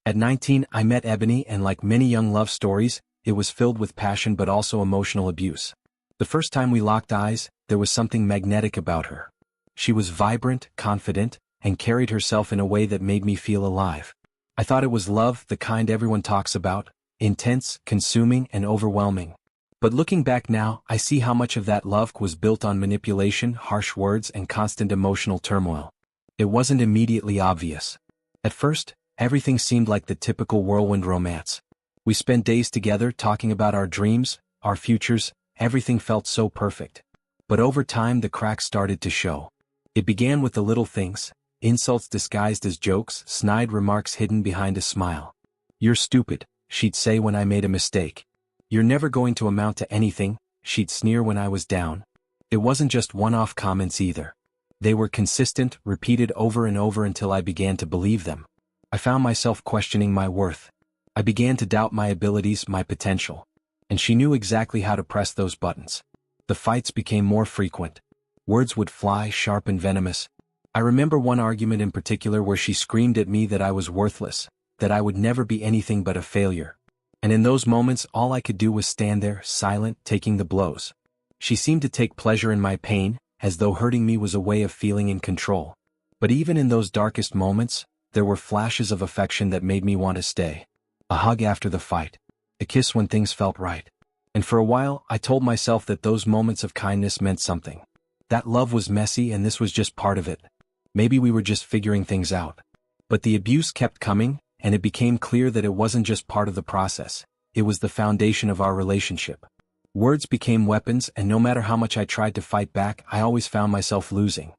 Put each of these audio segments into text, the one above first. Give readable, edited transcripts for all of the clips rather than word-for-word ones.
At 19, I met Ebony, and like many young love stories, it was filled with passion but also emotional abuse. The first time we locked eyes, there was something magnetic about her. She was vibrant, confident, and carried herself in a way that made me feel alive. I thought it was love, the kind everyone talks about, intense, consuming, and overwhelming. But looking back now, I see how much of that love was built on manipulation, harsh words, and constant emotional turmoil. It wasn't immediately obvious. At first, everything seemed like the typical whirlwind romance. We spent days together talking about our dreams, our futures, everything felt so perfect. But over time the cracks started to show. It began with the little things, insults disguised as jokes, snide remarks hidden behind a smile. "You're stupid," she'd say when I made a mistake. "You're never going to amount to anything," she'd sneer when I was down. It wasn't just one-off comments either. They were consistent, repeated over and over until I began to believe them. I found myself questioning my worth. I began to doubt my abilities, my potential. And she knew exactly how to press those buttons. The fights became more frequent. Words would fly, sharp and venomous. I remember one argument in particular where she screamed at me that I was worthless, that I would never be anything but a failure. And in those moments all I could do was stand there, silent, taking the blows. She seemed to take pleasure in my pain, as though hurting me was a way of feeling in control. But even in those darkest moments, there were flashes of affection that made me want to stay. A hug after the fight. A kiss when things felt right. And for a while, I told myself that those moments of kindness meant something. That love was messy and this was just part of it. Maybe we were just figuring things out. But the abuse kept coming, and it became clear that it wasn't just part of the process. It was the foundation of our relationship. Words became weapons, and no matter how much I tried to fight back, I always found myself losing.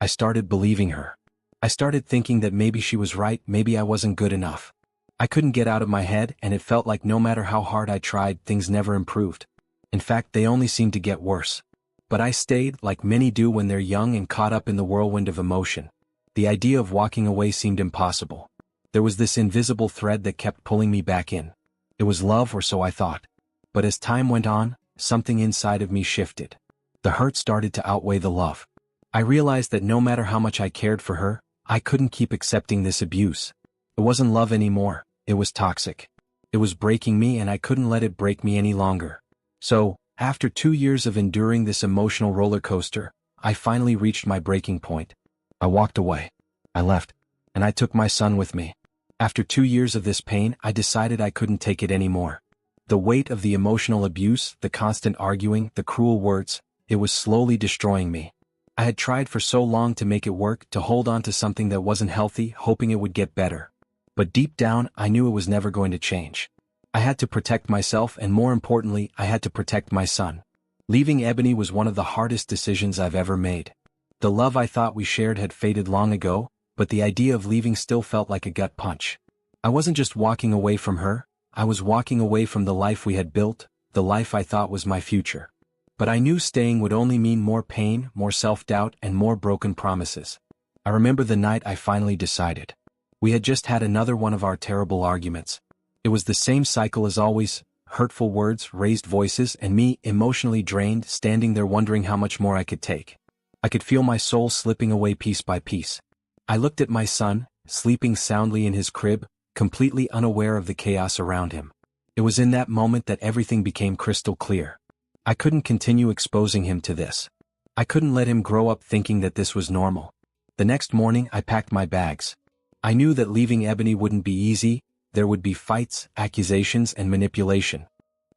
I started believing her. I started thinking that maybe she was right, maybe I wasn't good enough. I couldn't get out of my head, and it felt like no matter how hard I tried, things never improved. In fact, they only seemed to get worse. But I stayed, like many do when they're young and caught up in the whirlwind of emotion. The idea of walking away seemed impossible. There was this invisible thread that kept pulling me back in. It was love, or so I thought. But as time went on, something inside of me shifted. The hurt started to outweigh the love. I realized that no matter how much I cared for her, I couldn't keep accepting this abuse. It wasn't love anymore, it was toxic. It was breaking me, and I couldn't let it break me any longer. So, after 2 years of enduring this emotional roller coaster, I finally reached my breaking point. I walked away. I left. And I took my son with me. After 2 years of this pain, I decided I couldn't take it anymore. The weight of the emotional abuse, the constant arguing, the cruel words, it was slowly destroying me. I had tried for so long to make it work, to hold on to something that wasn't healthy, hoping it would get better. But deep down, I knew it was never going to change. I had to protect myself, and more importantly, I had to protect my son. Leaving Ebony was one of the hardest decisions I've ever made. The love I thought we shared had faded long ago, but the idea of leaving still felt like a gut punch. I wasn't just walking away from her, I was walking away from the life we had built, the life I thought was my future. But I knew staying would only mean more pain, more self-doubt, and more broken promises. I remember the night I finally decided. We had just had another one of our terrible arguments. It was the same cycle as always, hurtful words, raised voices, and me, emotionally drained, standing there wondering how much more I could take. I could feel my soul slipping away piece by piece. I looked at my son, sleeping soundly in his crib, completely unaware of the chaos around him. It was in that moment that everything became crystal clear. I couldn't continue exposing him to this. I couldn't let him grow up thinking that this was normal. The next morning, I packed my bags. I knew that leaving Ebony wouldn't be easy. There would be fights, accusations, and manipulation.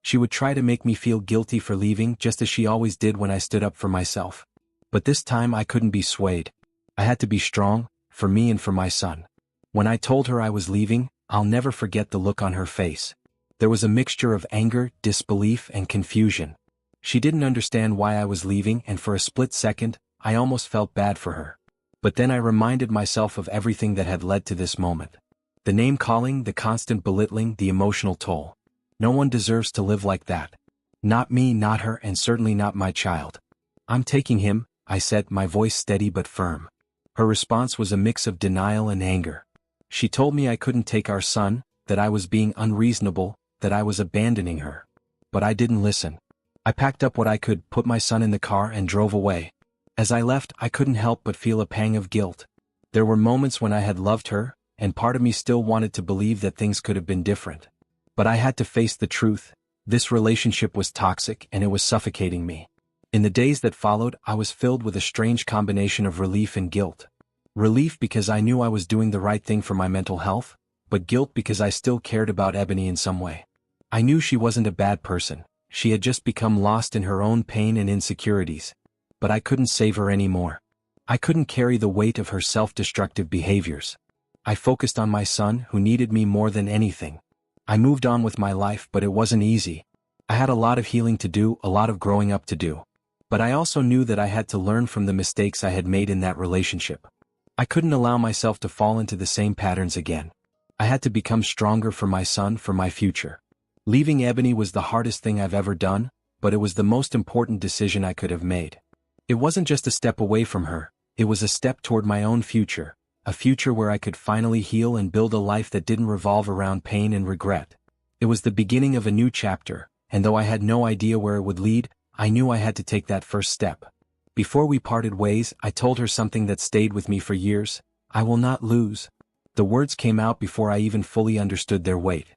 She would try to make me feel guilty for leaving, just as she always did when I stood up for myself. But this time I couldn't be swayed. I had to be strong, for me and for my son. When I told her I was leaving, I'll never forget the look on her face. There was a mixture of anger, disbelief, and confusion. She didn't understand why I was leaving, and for a split second, I almost felt bad for her. But then I reminded myself of everything that had led to this moment. The name-calling, the constant belittling, the emotional toll. No one deserves to live like that. Not me, not her, and certainly not my child. "I'm taking him," I said, my voice steady but firm. Her response was a mix of denial and anger. She told me I couldn't take our son, that I was being unreasonable, that I was abandoning her. But I didn't listen. I packed up what I could, put my son in the car, and drove away. As I left, I couldn't help but feel a pang of guilt. There were moments when I had loved her, and part of me still wanted to believe that things could have been different. But I had to face the truth. This relationship was toxic and it was suffocating me. In the days that followed, I was filled with a strange combination of relief and guilt. Relief because I knew I was doing the right thing for my mental health, but guilt because I still cared about Ebony in some way. I knew she wasn't a bad person. She had just become lost in her own pain and insecurities. But I couldn't save her anymore. I couldn't carry the weight of her self-destructive behaviors. I focused on my son, who needed me more than anything. I moved on with my life, but it wasn't easy. I had a lot of healing to do, a lot of growing up to do. But I also knew that I had to learn from the mistakes I had made in that relationship. I couldn't allow myself to fall into the same patterns again. I had to become stronger for my son, for my future. Leaving Ebony was the hardest thing I've ever done, but it was the most important decision I could have made. It wasn't just a step away from her, it was a step toward my own future, a future where I could finally heal and build a life that didn't revolve around pain and regret. It was the beginning of a new chapter, and though I had no idea where it would lead, I knew I had to take that first step. Before we parted ways, I told her something that stayed with me for years: I will not lose. The words came out before I even fully understood their weight.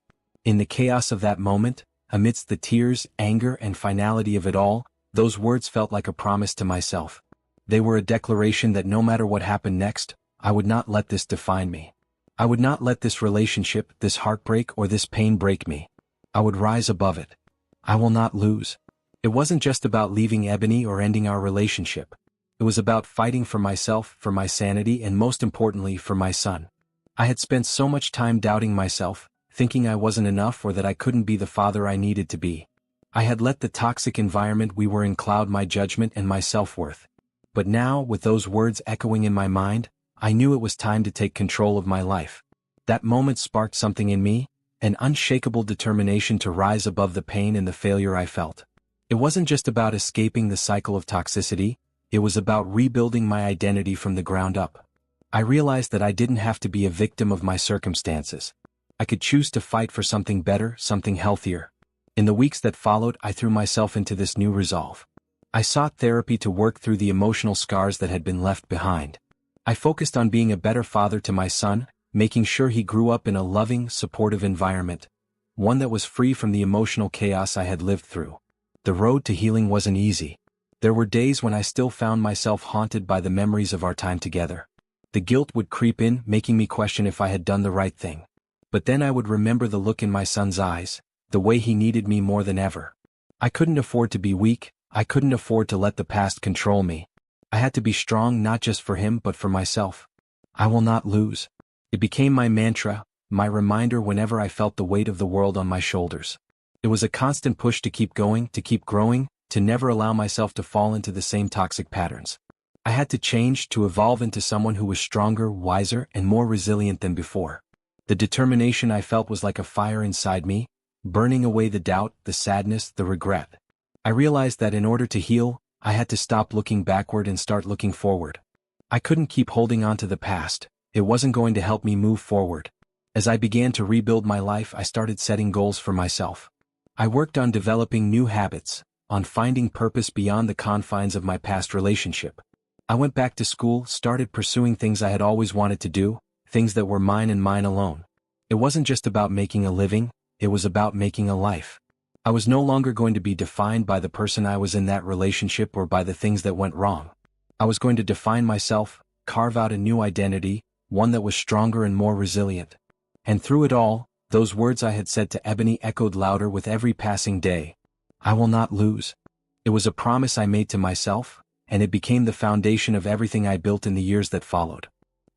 In the chaos of that moment, amidst the tears, anger, and finality of it all, those words felt like a promise to myself. They were a declaration that no matter what happened next, I would not let this define me. I would not let this relationship, this heartbreak, or this pain break me. I would rise above it. I will not lose. It wasn't just about leaving Ebony or ending our relationship. It was about fighting for myself, for my sanity, and most importantly, for my son. I had spent so much time doubting myself, thinking I wasn't enough or that I couldn't be the father I needed to be. I had let the toxic environment we were in cloud my judgment and my self-worth. But now, with those words echoing in my mind, I knew it was time to take control of my life. That moment sparked something in me, an unshakable determination to rise above the pain and the failure I felt. It wasn't just about escaping the cycle of toxicity, it was about rebuilding my identity from the ground up. I realized that I didn't have to be a victim of my circumstances. I could choose to fight for something better, something healthier. In the weeks that followed, I threw myself into this new resolve. I sought therapy to work through the emotional scars that had been left behind. I focused on being a better father to my son, making sure he grew up in a loving, supportive environment, one that was free from the emotional chaos I had lived through. The road to healing wasn't easy. There were days when I still found myself haunted by the memories of our time together. The guilt would creep in, making me question if I had done the right thing. But then I would remember the look in my son's eyes, the way he needed me more than ever. I couldn't afford to be weak, I couldn't afford to let the past control me. I had to be strong not just for him but for myself. I will not lose. It became my mantra, my reminder whenever I felt the weight of the world on my shoulders. It was a constant push to keep going, to keep growing, to never allow myself to fall into the same toxic patterns. I had to change, to evolve into someone who was stronger, wiser, and more resilient than before. The determination I felt was like a fire inside me, burning away the doubt, the sadness, the regret. I realized that in order to heal, I had to stop looking backward and start looking forward. I couldn't keep holding on to the past. It wasn't going to help me move forward. As I began to rebuild my life, I started setting goals for myself. I worked on developing new habits, on finding purpose beyond the confines of my past relationship. I went back to school, started pursuing things I had always wanted to do, things that were mine and mine alone. It wasn't just about making a living, it was about making a life. I was no longer going to be defined by the person I was in that relationship or by the things that went wrong. I was going to define myself, carve out a new identity, one that was stronger and more resilient. And through it all, those words I had said to Ebony echoed louder with every passing day. I will not lose. It was a promise I made to myself, and it became the foundation of everything I built in the years that followed.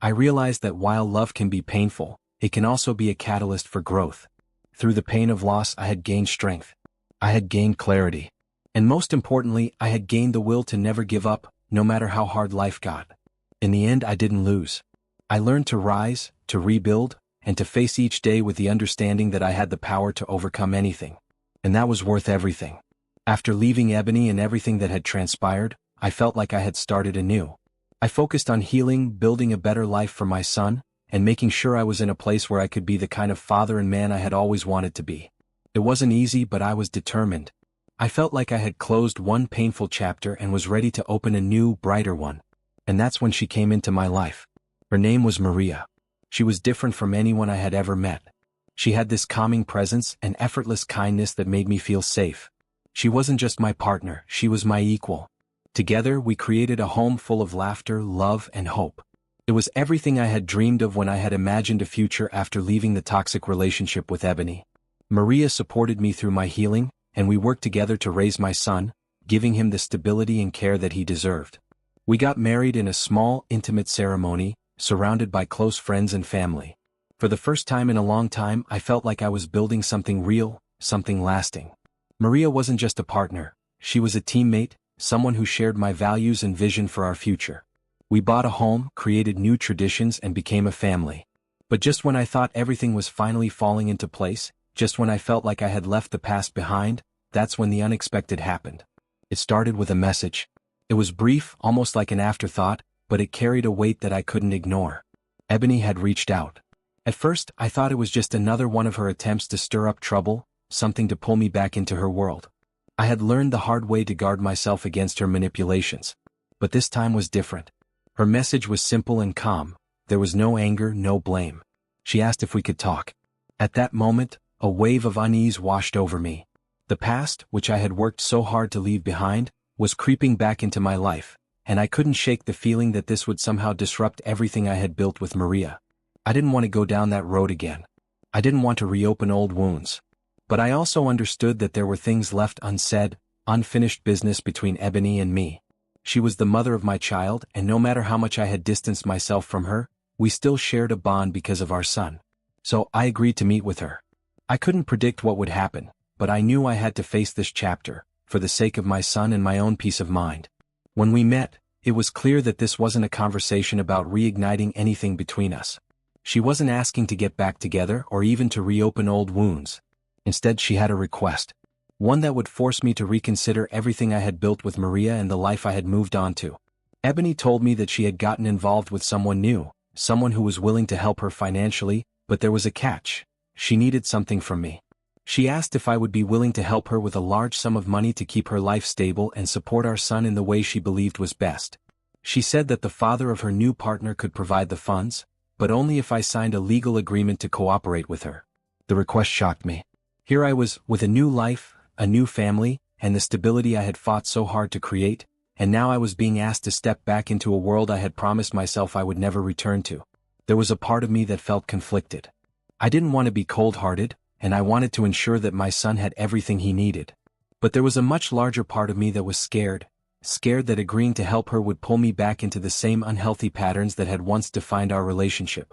I realized that while love can be painful, it can also be a catalyst for growth. Through the pain of loss, I had gained strength. I had gained clarity. And most importantly, I had gained the will to never give up, no matter how hard life got. In the end, I didn't lose. I learned to rise, to rebuild, and to face each day with the understanding that I had the power to overcome anything. And that was worth everything. After leaving Ebony and everything that had transpired, I felt like I had started anew. I focused on healing, building a better life for my son, and making sure I was in a place where I could be the kind of father and man I had always wanted to be. It wasn't easy, but I was determined. I felt like I had closed one painful chapter and was ready to open a new, brighter one. And that's when she came into my life. Her name was Maria. She was different from anyone I had ever met. She had this calming presence and effortless kindness that made me feel safe. She wasn't just my partner, she was my equal. Together, we created a home full of laughter, love, and hope. It was everything I had dreamed of when I had imagined a future after leaving the toxic relationship with Ebony. Maria supported me through my healing, and we worked together to raise my son, giving him the stability and care that he deserved. We got married in a small, intimate ceremony, surrounded by close friends and family. For the first time in a long time, I felt like I was building something real, something lasting. Maria wasn't just a partner, she was a teammate, someone who shared my values and vision for our future. We bought a home, created new traditions, and became a family. But just when I thought everything was finally falling into place, just when I felt like I had left the past behind, that's when the unexpected happened. It started with a message. It was brief, almost like an afterthought, but it carried a weight that I couldn't ignore. Ebony had reached out. At first, I thought it was just another one of her attempts to stir up trouble, something to pull me back into her world. I had learned the hard way to guard myself against her manipulations. But this time was different. Her message was simple and calm. There was no anger, no blame. She asked if we could talk. At that moment, a wave of unease washed over me. The past, which I had worked so hard to leave behind, was creeping back into my life, and I couldn't shake the feeling that this would somehow disrupt everything I had built with Maria. I didn't want to go down that road again. I didn't want to reopen old wounds. But I also understood that there were things left unsaid, unfinished business between Ebony and me. She was the mother of my child, and no matter how much I had distanced myself from her, we still shared a bond because of our son. So I agreed to meet with her. I couldn't predict what would happen, but I knew I had to face this chapter, for the sake of my son and my own peace of mind. When we met, it was clear that this wasn't a conversation about reigniting anything between us. She wasn't asking to get back together or even to reopen old wounds. Instead, she had a request. One that would force me to reconsider everything I had built with Maria and the life I had moved on to. Ebony told me that she had gotten involved with someone new, someone who was willing to help her financially, but there was a catch. She needed something from me. She asked if I would be willing to help her with a large sum of money to keep her life stable and support our son in the way she believed was best. She said that the father of her new partner could provide the funds, but only if I signed a legal agreement to cooperate with her. The request shocked me. Here I was, with a new life, a new family, and the stability I had fought so hard to create, and now I was being asked to step back into a world I had promised myself I would never return to. There was a part of me that felt conflicted. I didn't want to be cold-hearted, and I wanted to ensure that my son had everything he needed. But there was a much larger part of me that was scared that agreeing to help her would pull me back into the same unhealthy patterns that had once defined our relationship.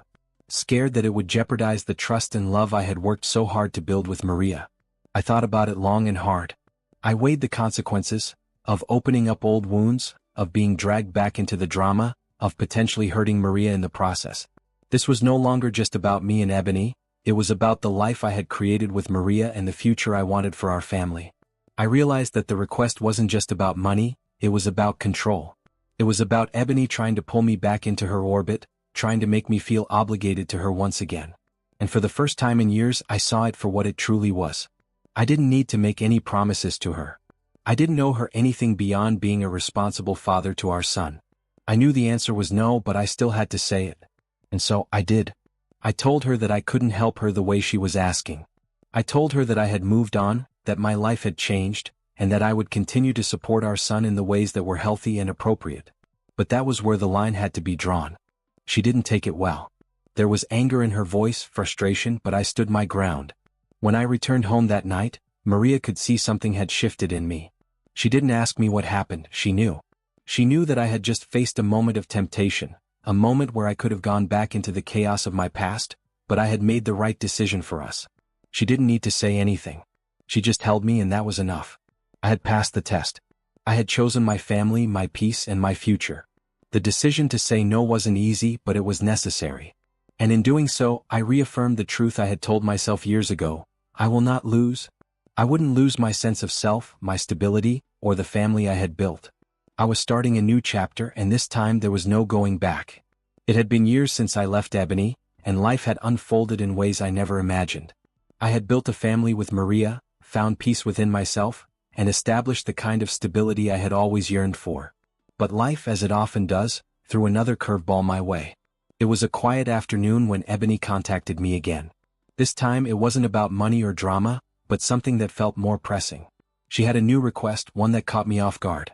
Scared that it would jeopardize the trust and love I had worked so hard to build with Maria. I thought about it long and hard. I weighed the consequences of opening up old wounds, of being dragged back into the drama, of potentially hurting Maria in the process. This was no longer just about me and Ebony, it was about the life I had created with Maria and the future I wanted for our family. I realized that the request wasn't just about money, it was about control. It was about Ebony trying to pull me back into her orbit, trying to make me feel obligated to her once again. And for the first time in years, I saw it for what it truly was. I didn't need to make any promises to her. I didn't owe her anything beyond being a responsible father to our son. I knew the answer was no, but I still had to say it. And so, I did. I told her that I couldn't help her the way she was asking. I told her that I had moved on, that my life had changed, and that I would continue to support our son in the ways that were healthy and appropriate. But that was where the line had to be drawn. She didn't take it well. There was anger in her voice, frustration, but I stood my ground. When I returned home that night, Maria could see something had shifted in me. She didn't ask me what happened, she knew. She knew that I had just faced a moment of temptation, a moment where I could have gone back into the chaos of my past, but I had made the right decision for us. She didn't need to say anything. She just held me and that was enough. I had passed the test. I had chosen my family, my peace, and my future. The decision to say no wasn't easy, but it was necessary. And in doing so, I reaffirmed the truth I had told myself years ago. I will not lose. I wouldn't lose my sense of self, my stability, or the family I had built. I was starting a new chapter, and this time there was no going back. It had been years since I left Ebony, and life had unfolded in ways I never imagined. I had built a family with Maria, found peace within myself, and established the kind of stability I had always yearned for. But life, as it often does, threw another curveball my way. It was a quiet afternoon when Ebony contacted me again. This time it wasn't about money or drama, but something that felt more pressing. She had a new request, one that caught me off guard.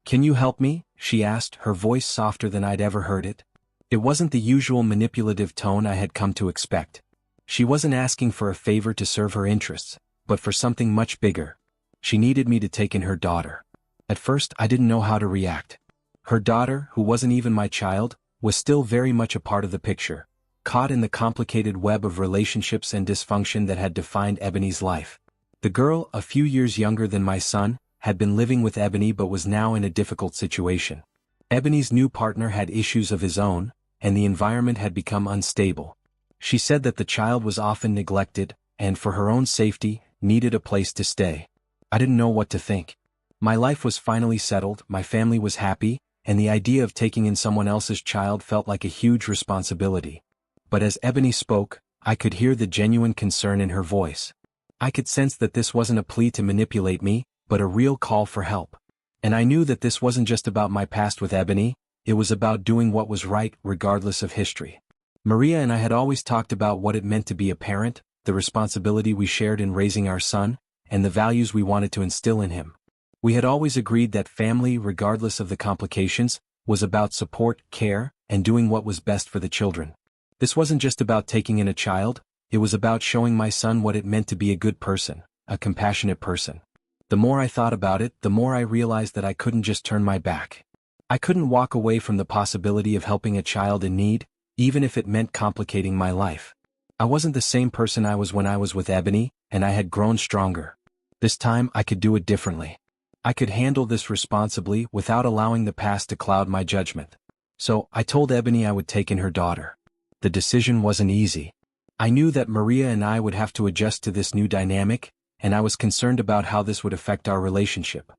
"Can you help me?" she asked, her voice softer than I'd ever heard it. It wasn't the usual manipulative tone I had come to expect. She wasn't asking for a favor to serve her interests, but for something much bigger. She needed me to take in her daughter. At first I didn't know how to react. Her daughter, who wasn't even my child, was still very much a part of the picture, caught in the complicated web of relationships and dysfunction that had defined Ebony's life. The girl, a few years younger than my son, had been living with Ebony but was now in a difficult situation. Ebony's new partner had issues of his own, and the environment had become unstable. She said that the child was often neglected, and for her own safety, needed a place to stay. I didn't know what to think. My life was finally settled, my family was happy, and the idea of taking in someone else's child felt like a huge responsibility. But as Ebony spoke, I could hear the genuine concern in her voice. I could sense that this wasn't a plea to manipulate me, but a real call for help. And I knew that this wasn't just about my past with Ebony, it was about doing what was right regardless of history. Maria and I had always talked about what it meant to be a parent, the responsibility we shared in raising our son, and the values we wanted to instill in him. We had always agreed that family, regardless of the complications, was about support, care, and doing what was best for the children. This wasn't just about taking in a child, it was about showing my son what it meant to be a good person, a compassionate person. The more I thought about it, the more I realized that I couldn't just turn my back. I couldn't walk away from the possibility of helping a child in need, even if it meant complicating my life. I wasn't the same person I was when I was with Ebony, and I had grown stronger. This time I could do it differently. I could handle this responsibly without allowing the past to cloud my judgment. So, I told Ebony I would take in her daughter. The decision wasn't easy. I knew that Maria and I would have to adjust to this new dynamic, and I was concerned about how this would affect our relationship.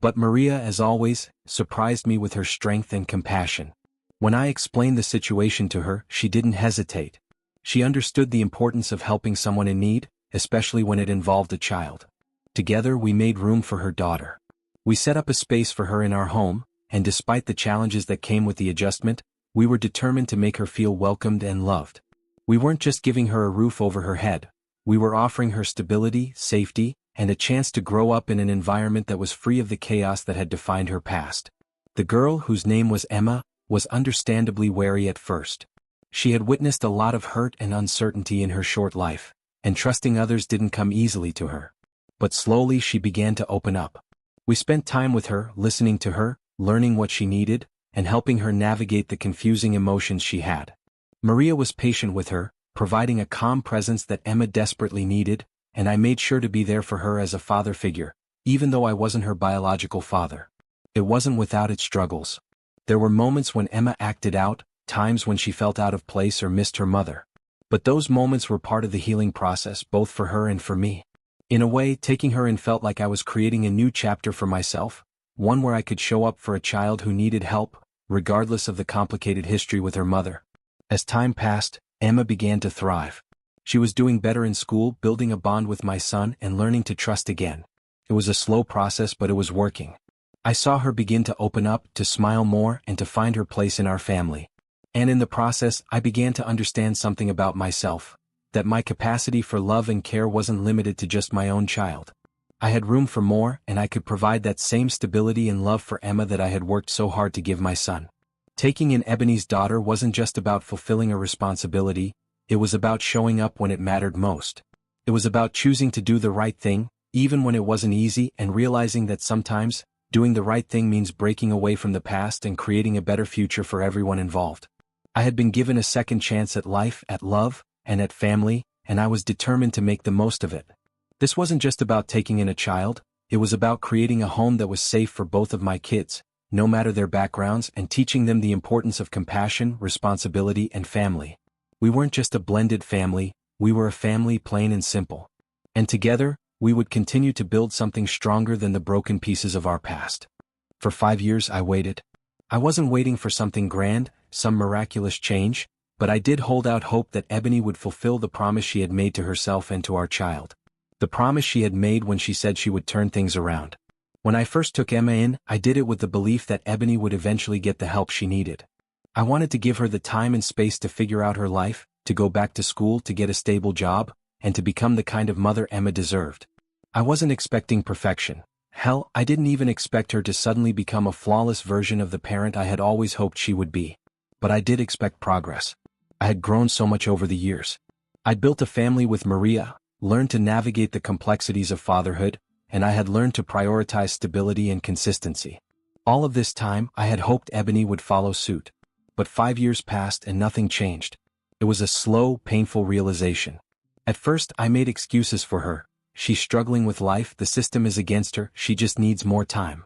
But Maria, as always, surprised me with her strength and compassion. When I explained the situation to her, she didn't hesitate. She understood the importance of helping someone in need, especially when it involved a child. Together we made room for her daughter. We set up a space for her in our home, and despite the challenges that came with the adjustment, we were determined to make her feel welcomed and loved. We weren't just giving her a roof over her head, we were offering her stability, safety, and a chance to grow up in an environment that was free of the chaos that had defined her past. The girl, whose name was Emma, was understandably wary at first. She had witnessed a lot of hurt and uncertainty in her short life, and trusting others didn't come easily to her. But slowly she began to open up. We spent time with her, listening to her, learning what she needed, and helping her navigate the confusing emotions she had. Maria was patient with her, providing a calm presence that Emma desperately needed, and I made sure to be there for her as a father figure, even though I wasn't her biological father. It wasn't without its struggles. There were moments when Emma acted out, times when she felt out of place or missed her mother. But those moments were part of the healing process, both for her and for me. In a way, taking her in felt like I was creating a new chapter for myself, one where I could show up for a child who needed help, regardless of the complicated history with her mother. As time passed, Emma began to thrive. She was doing better in school, building a bond with my son, and learning to trust again. It was a slow process, but it was working. I saw her begin to open up, to smile more, and to find her place in our family. And in the process, I began to understand something about myself, that my capacity for love and care wasn't limited to just my own child. I had room for more, and I could provide that same stability and love for Emma that I had worked so hard to give my son. Taking in Ebony's daughter wasn't just about fulfilling a responsibility, it was about showing up when it mattered most. It was about choosing to do the right thing, even when it wasn't easy, and realizing that sometimes, doing the right thing means breaking away from the past and creating a better future for everyone involved. I had been given a second chance at life, at love, and at family, and I was determined to make the most of it. This wasn't just about taking in a child, it was about creating a home that was safe for both of my kids, no matter their backgrounds, and teaching them the importance of compassion, responsibility, and family. We weren't just a blended family, we were a family plain and simple. And together, we would continue to build something stronger than the broken pieces of our past. For 5 years I waited. I wasn't waiting for something grand, some miraculous change, but I did hold out hope that Ebony would fulfill the promise she had made to herself and to our child. The promise she had made when she said she would turn things around. When I first took Emma in, I did it with the belief that Ebony would eventually get the help she needed. I wanted to give her the time and space to figure out her life, to go back to school, to get a stable job, and to become the kind of mother Emma deserved. I wasn't expecting perfection. Hell, I didn't even expect her to suddenly become a flawless version of the parent I had always hoped she would be. But I did expect progress. I had grown so much over the years. I'd built a family with Maria, learned to navigate the complexities of fatherhood, and I had learned to prioritize stability and consistency. All of this time, I had hoped Ebony would follow suit. But 5 years passed and nothing changed. It was a slow, painful realization. At first, I made excuses for her. She's struggling with life, the system is against her, she just needs more time.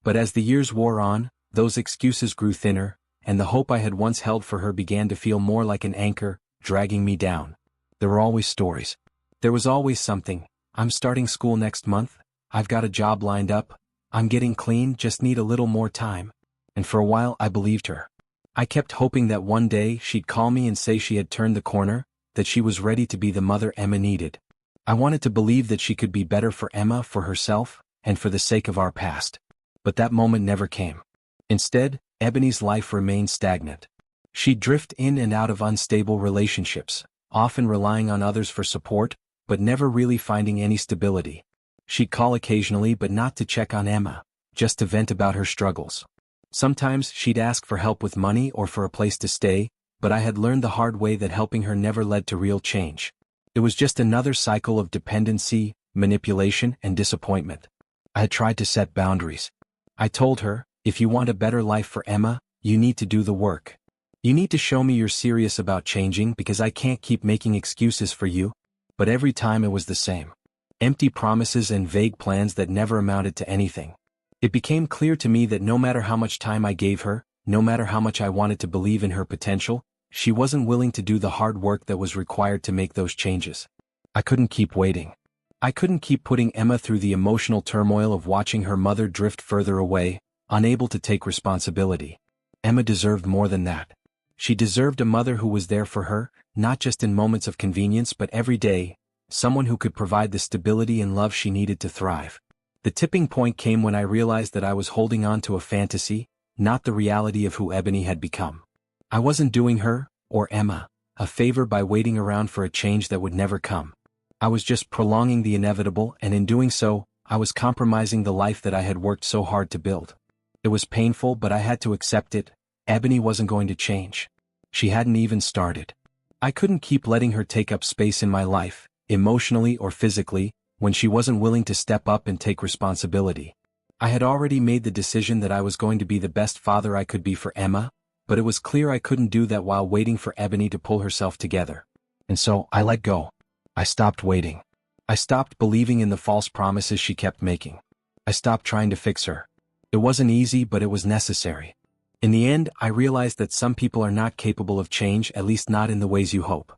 But as the years wore on, those excuses grew thinner, and the hope I had once held for her began to feel more like an anchor, dragging me down. There were always stories. There was always something. I'm starting school next month, I've got a job lined up, I'm getting clean, just need a little more time. And for a while I believed her. I kept hoping that one day she'd call me and say she had turned the corner, that she was ready to be the mother Emma needed. I wanted to believe that she could be better for Emma, for herself, and for the sake of our past. But that moment never came. Instead, Ebony's life remained stagnant. She'd drift in and out of unstable relationships, often relying on others for support, but never really finding any stability. She'd call occasionally, but not to check on Emma, just to vent about her struggles. Sometimes she'd ask for help with money or for a place to stay, but I had learned the hard way that helping her never led to real change. It was just another cycle of dependency, manipulation, and disappointment. I had tried to set boundaries. I told her, if you want a better life for Emma, you need to do the work. You need to show me you're serious about changing because I can't keep making excuses for you. But every time it was the same. Empty promises and vague plans that never amounted to anything. It became clear to me that no matter how much time I gave her, no matter how much I wanted to believe in her potential, she wasn't willing to do the hard work that was required to make those changes. I couldn't keep waiting. I couldn't keep putting Emma through the emotional turmoil of watching her mother drift further away, unable to take responsibility. Emma deserved more than that. She deserved a mother who was there for her, not just in moments of convenience but every day, someone who could provide the stability and love she needed to thrive. The tipping point came when I realized that I was holding on to a fantasy, not the reality of who Ebony had become. I wasn't doing her, or Emma, a favor by waiting around for a change that would never come. I was just prolonging the inevitable, and in doing so, I was compromising the life that I had worked so hard to build. It was painful, but I had to accept it. Ebony wasn't going to change. She hadn't even started. I couldn't keep letting her take up space in my life, emotionally or physically, when she wasn't willing to step up and take responsibility. I had already made the decision that I was going to be the best father I could be for Emma, but it was clear I couldn't do that while waiting for Ebony to pull herself together. And so, I let go. I stopped waiting. I stopped believing in the false promises she kept making. I stopped trying to fix her. It wasn't easy, but it was necessary. In the end, I realized that some people are not capable of change, at least not in the ways you hope.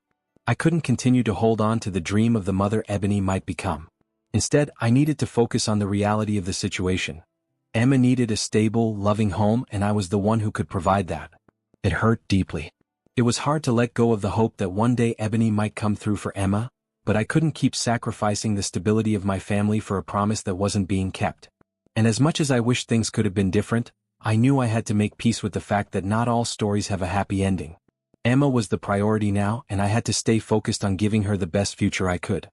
I couldn't continue to hold on to the dream of the mother Ebony might become. Instead, I needed to focus on the reality of the situation. Emma needed a stable, loving home, and I was the one who could provide that. It hurt deeply. It was hard to let go of the hope that one day Ebony might come through for Emma, but I couldn't keep sacrificing the stability of my family for a promise that wasn't being kept. And as much as I wished things could have been different, I knew I had to make peace with the fact that not all stories have a happy ending. Emma was the priority now, and I had to stay focused on giving her the best future I could.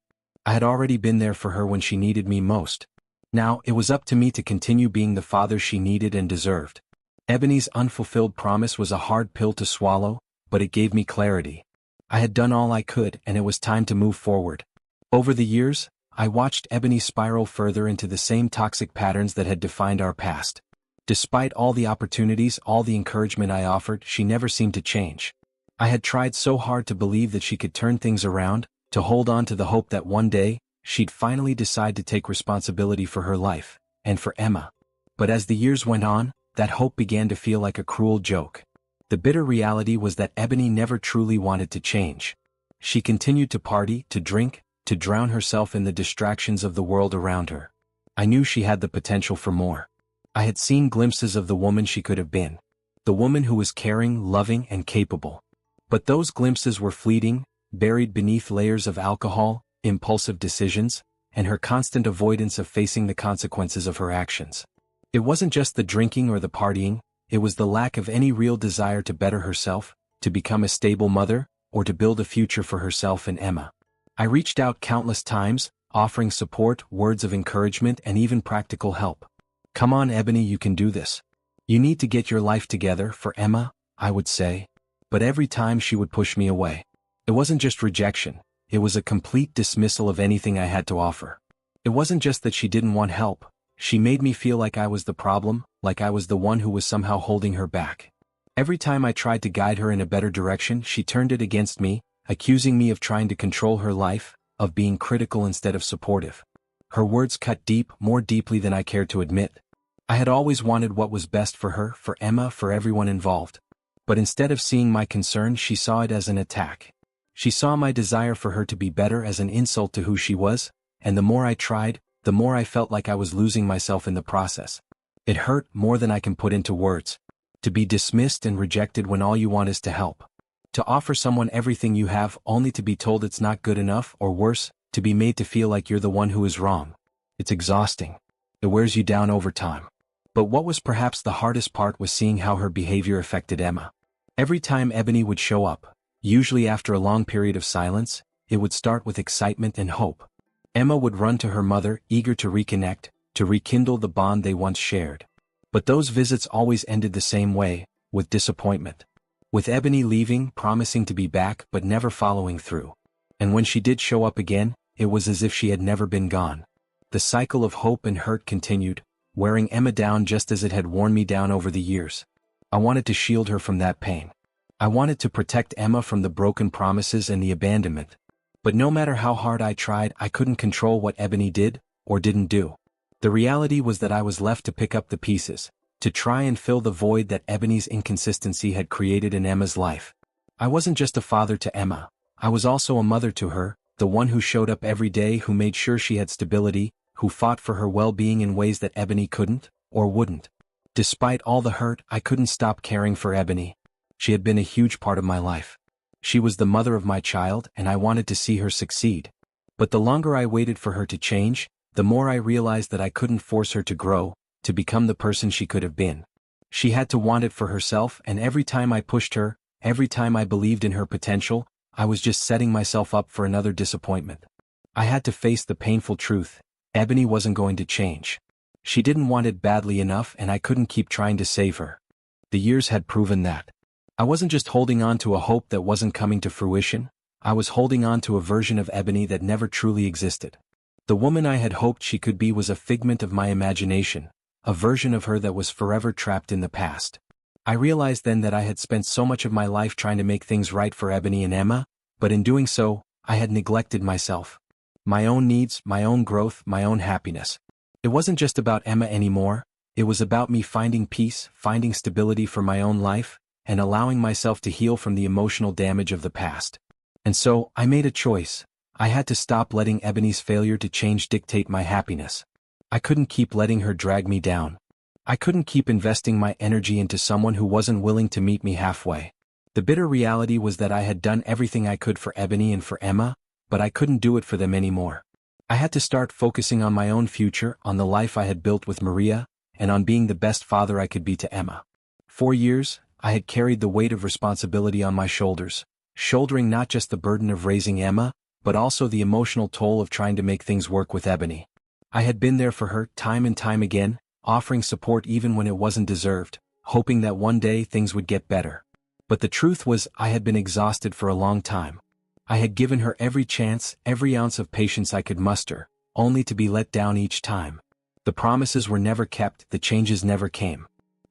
I had already been there for her when she needed me most. Now, it was up to me to continue being the father she needed and deserved. Ebony's unfulfilled promise was a hard pill to swallow, but it gave me clarity. I had done all I could, and it was time to move forward. Over the years, I watched Ebony spiral further into the same toxic patterns that had defined our past. Despite all the opportunities, all the encouragement I offered, she never seemed to change. I had tried so hard to believe that she could turn things around, to hold on to the hope that one day, she'd finally decide to take responsibility for her life, and for Emma. But as the years went on, that hope began to feel like a cruel joke. The bitter reality was that Ebony never truly wanted to change. She continued to party, to drink, to drown herself in the distractions of the world around her. I knew she had the potential for more. I had seen glimpses of the woman she could have been. The woman who was caring, loving, and capable. But those glimpses were fleeting, buried beneath layers of alcohol, impulsive decisions, and her constant avoidance of facing the consequences of her actions. It wasn't just the drinking or the partying, it was the lack of any real desire to better herself, to become a stable mother, or to build a future for herself and Emma. I reached out countless times, offering support, words of encouragement, and even practical help. "Come on, Ebony, you can do this. You need to get your life together," for Emma, I would say. But every time she would push me away. It wasn't just rejection, it was a complete dismissal of anything I had to offer. It wasn't just that she didn't want help, she made me feel like I was the problem, like I was the one who was somehow holding her back. Every time I tried to guide her in a better direction, she turned it against me, accusing me of trying to control her life, of being critical instead of supportive. Her words cut deep, more deeply than I cared to admit. I had always wanted what was best for her, for Emma, for everyone involved. But instead of seeing my concern, she saw it as an attack. She saw my desire for her to be better as an insult to who she was, and the more I tried, the more I felt like I was losing myself in the process. It hurt more than I can put into words. To be dismissed and rejected when all you want is to help. To offer someone everything you have only to be told it's not good enough, or worse, to be made to feel like you're the one who is wrong. It's exhausting. It wears you down over time. But what was perhaps the hardest part was seeing how her behavior affected Emma. Every time Ebony would show up, usually after a long period of silence, it would start with excitement and hope. Emma would run to her mother, eager to reconnect, to rekindle the bond they once shared. But those visits always ended the same way, with disappointment. With Ebony leaving, promising to be back but never following through. And when she did show up again, it was as if she had never been gone. The cycle of hope and hurt continued, wearing Emma down just as it had worn me down over the years. I wanted to shield her from that pain. I wanted to protect Emma from the broken promises and the abandonment. But no matter how hard I tried, I couldn't control what Ebony did, or didn't do. The reality was that I was left to pick up the pieces, to try and fill the void that Ebony's inconsistency had created in Emma's life. I wasn't just a father to Emma, I was also a mother to her, the one who showed up every day, who made sure she had stability, who fought for her well-being in ways that Ebony couldn't, or wouldn't. Despite all the hurt, I couldn't stop caring for Ebony. She had been a huge part of my life. She was the mother of my child, and I wanted to see her succeed. But the longer I waited for her to change, the more I realized that I couldn't force her to grow, to become the person she could have been. She had to want it for herself, and every time I pushed her, every time I believed in her potential, I was just setting myself up for another disappointment. I had to face the painful truth: Ebony wasn't going to change. She didn't want it badly enough, and I couldn't keep trying to save her. The years had proven that. I wasn't just holding on to a hope that wasn't coming to fruition, I was holding on to a version of Ebony that never truly existed. The woman I had hoped she could be was a figment of my imagination, a version of her that was forever trapped in the past. I realized then that I had spent so much of my life trying to make things right for Ebony and Emma, but in doing so, I had neglected myself. My own needs, my own growth, my own happiness. It wasn't just about Emma anymore, it was about me finding peace, finding stability for my own life, and allowing myself to heal from the emotional damage of the past. And so, I made a choice. I had to stop letting Ebony's failure to change dictate my happiness. I couldn't keep letting her drag me down. I couldn't keep investing my energy into someone who wasn't willing to meet me halfway. The bitter reality was that I had done everything I could for Ebony and for Emma, but I couldn't do it for them anymore. I had to start focusing on my own future, on the life I had built with Maria, and on being the best father I could be to Emma. 4 years, I had carried the weight of responsibility on my shoulders, shouldering not just the burden of raising Emma, but also the emotional toll of trying to make things work with Ebony. I had been there for her time and time again, offering support even when it wasn't deserved, hoping that one day things would get better. But the truth was, I had been exhausted for a long time. I had given her every chance, every ounce of patience I could muster, only to be let down each time. The promises were never kept, the changes never came.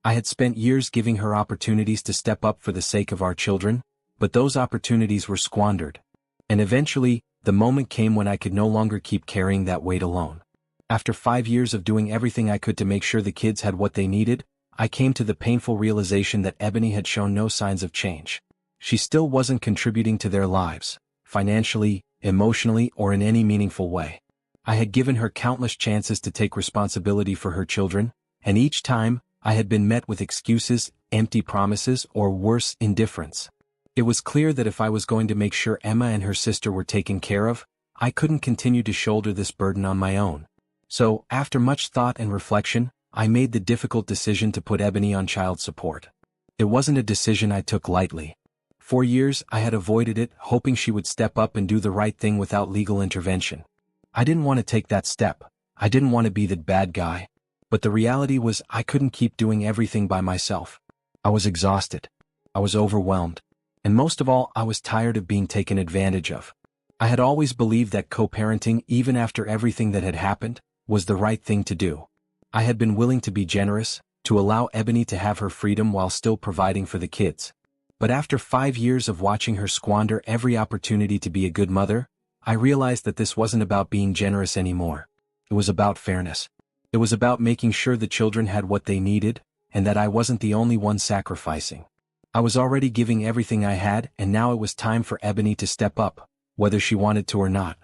I had spent years giving her opportunities to step up for the sake of our children, but those opportunities were squandered. And eventually, the moment came when I could no longer keep carrying that weight alone. After 5 years of doing everything I could to make sure the kids had what they needed, I came to the painful realization that Ebony had shown no signs of change. She still wasn't contributing to their lives, financially, emotionally, or in any meaningful way. I had given her countless chances to take responsibility for her children, and each time, I had been met with excuses, empty promises, or worse, indifference. It was clear that if I was going to make sure Emma and her sister were taken care of, I couldn't continue to shoulder this burden on my own. So, after much thought and reflection, I made the difficult decision to put Ebony on child support. It wasn't a decision I took lightly. For years, I had avoided it, hoping she would step up and do the right thing without legal intervention. I didn't want to take that step. I didn't want to be the bad guy. But the reality was I couldn't keep doing everything by myself. I was exhausted. I was overwhelmed. And most of all, I was tired of being taken advantage of. I had always believed that co-parenting, even after everything that had happened, was the right thing to do. I had been willing to be generous, to allow Ebony to have her freedom while still providing for the kids. But after 5 years of watching her squander every opportunity to be a good mother, I realized that this wasn't about being generous anymore. It was about fairness. It was about making sure the children had what they needed, and that I wasn't the only one sacrificing. I was already giving everything I had, and now it was time for Ebony to step up, whether she wanted to or not.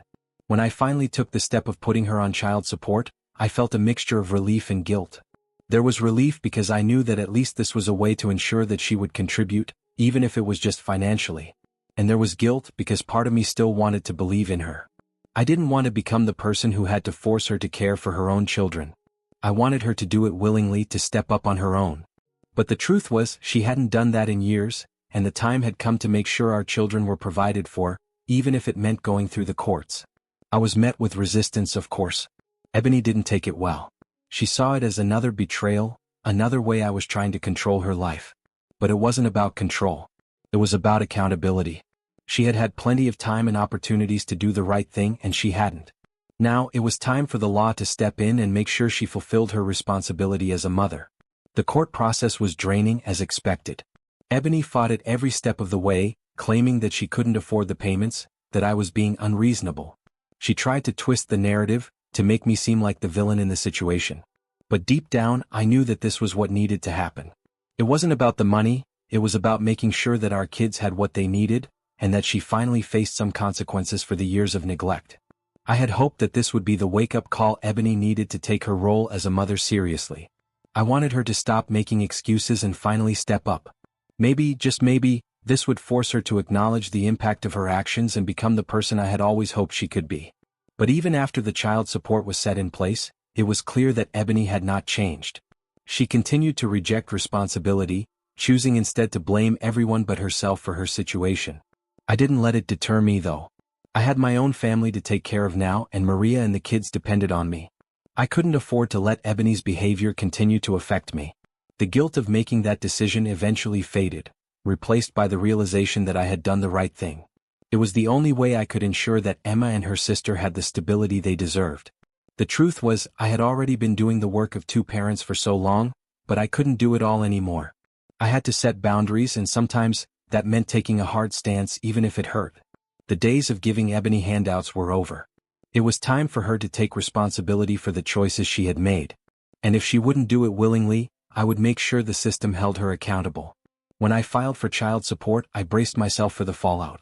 When I finally took the step of putting her on child support, I felt a mixture of relief and guilt. There was relief because I knew that at least this was a way to ensure that she would contribute, even if it was just financially. And there was guilt because part of me still wanted to believe in her. I didn't want to become the person who had to force her to care for her own children. I wanted her to do it willingly, to step up on her own. But the truth was, she hadn't done that in years, and the time had come to make sure our children were provided for, even if it meant going through the courts. I was met with resistance, of course. Ebony didn't take it well. She saw it as another betrayal, another way I was trying to control her life. But it wasn't about control. It was about accountability. She had had plenty of time and opportunities to do the right thing, and she hadn't. Now, it was time for the law to step in and make sure she fulfilled her responsibility as a mother. The court process was draining as expected. Ebony fought it every step of the way, claiming that she couldn't afford the payments, that I was being unreasonable. She tried to twist the narrative, to make me seem like the villain in the situation. But deep down, I knew that this was what needed to happen. It wasn't about the money, it was about making sure that our kids had what they needed, and that she finally faced some consequences for the years of neglect. I had hoped that this would be the wake-up call Ebony needed to take her role as a mother seriously. I wanted her to stop making excuses and finally step up. Maybe, just maybe, this would force her to acknowledge the impact of her actions and become the person I had always hoped she could be. But even after the child support was set in place, it was clear that Ebony had not changed. She continued to reject responsibility, choosing instead to blame everyone but herself for her situation. I didn't let it deter me though. I had my own family to take care of now, and Maria and the kids depended on me. I couldn't afford to let Ebony's behavior continue to affect me. The guilt of making that decision eventually faded, replaced by the realization that I had done the right thing. It was the only way I could ensure that Emma and her sister had the stability they deserved. The truth was, I had already been doing the work of two parents for so long, but I couldn't do it all anymore. I had to set boundaries, and sometimes, that meant taking a hard stance even if it hurt. The days of giving Ebony handouts were over. It was time for her to take responsibility for the choices she had made. And if she wouldn't do it willingly, I would make sure the system held her accountable. When I filed for child support, I braced myself for the fallout.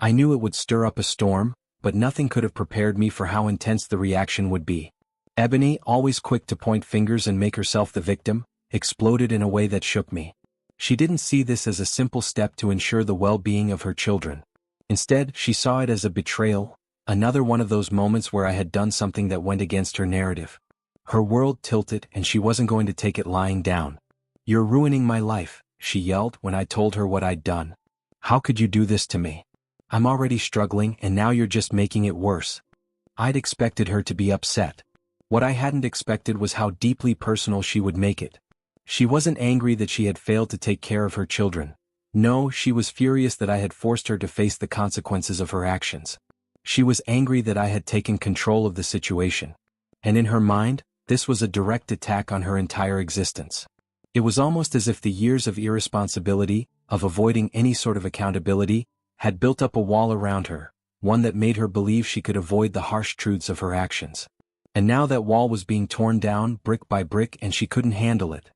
I knew it would stir up a storm, but nothing could have prepared me for how intense the reaction would be. Ebony, always quick to point fingers and make herself the victim, exploded in a way that shook me. She didn't see this as a simple step to ensure the well-being of her children. Instead, she saw it as a betrayal, another one of those moments where I had done something that went against her narrative. Her world tilted, and she wasn't going to take it lying down. "You're ruining my life," she yelled when I told her what I'd done. "How could you do this to me? I'm already struggling, and now you're just making it worse." I'd expected her to be upset. What I hadn't expected was how deeply personal she would make it. She wasn't angry that she had failed to take care of her children. No, she was furious that I had forced her to face the consequences of her actions. She was angry that I had taken control of the situation. And in her mind, this was a direct attack on her entire existence. It was almost as if the years of irresponsibility, of avoiding any sort of accountability, had built up a wall around her, one that made her believe she could avoid the harsh truths of her actions. And now that wall was being torn down brick by brick, and she couldn't handle it.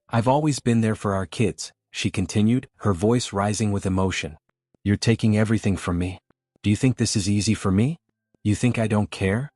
"I've always been there for our kids," she continued, her voice rising with emotion. "You're taking everything from me. Do you think this is easy for me? You think I don't care?"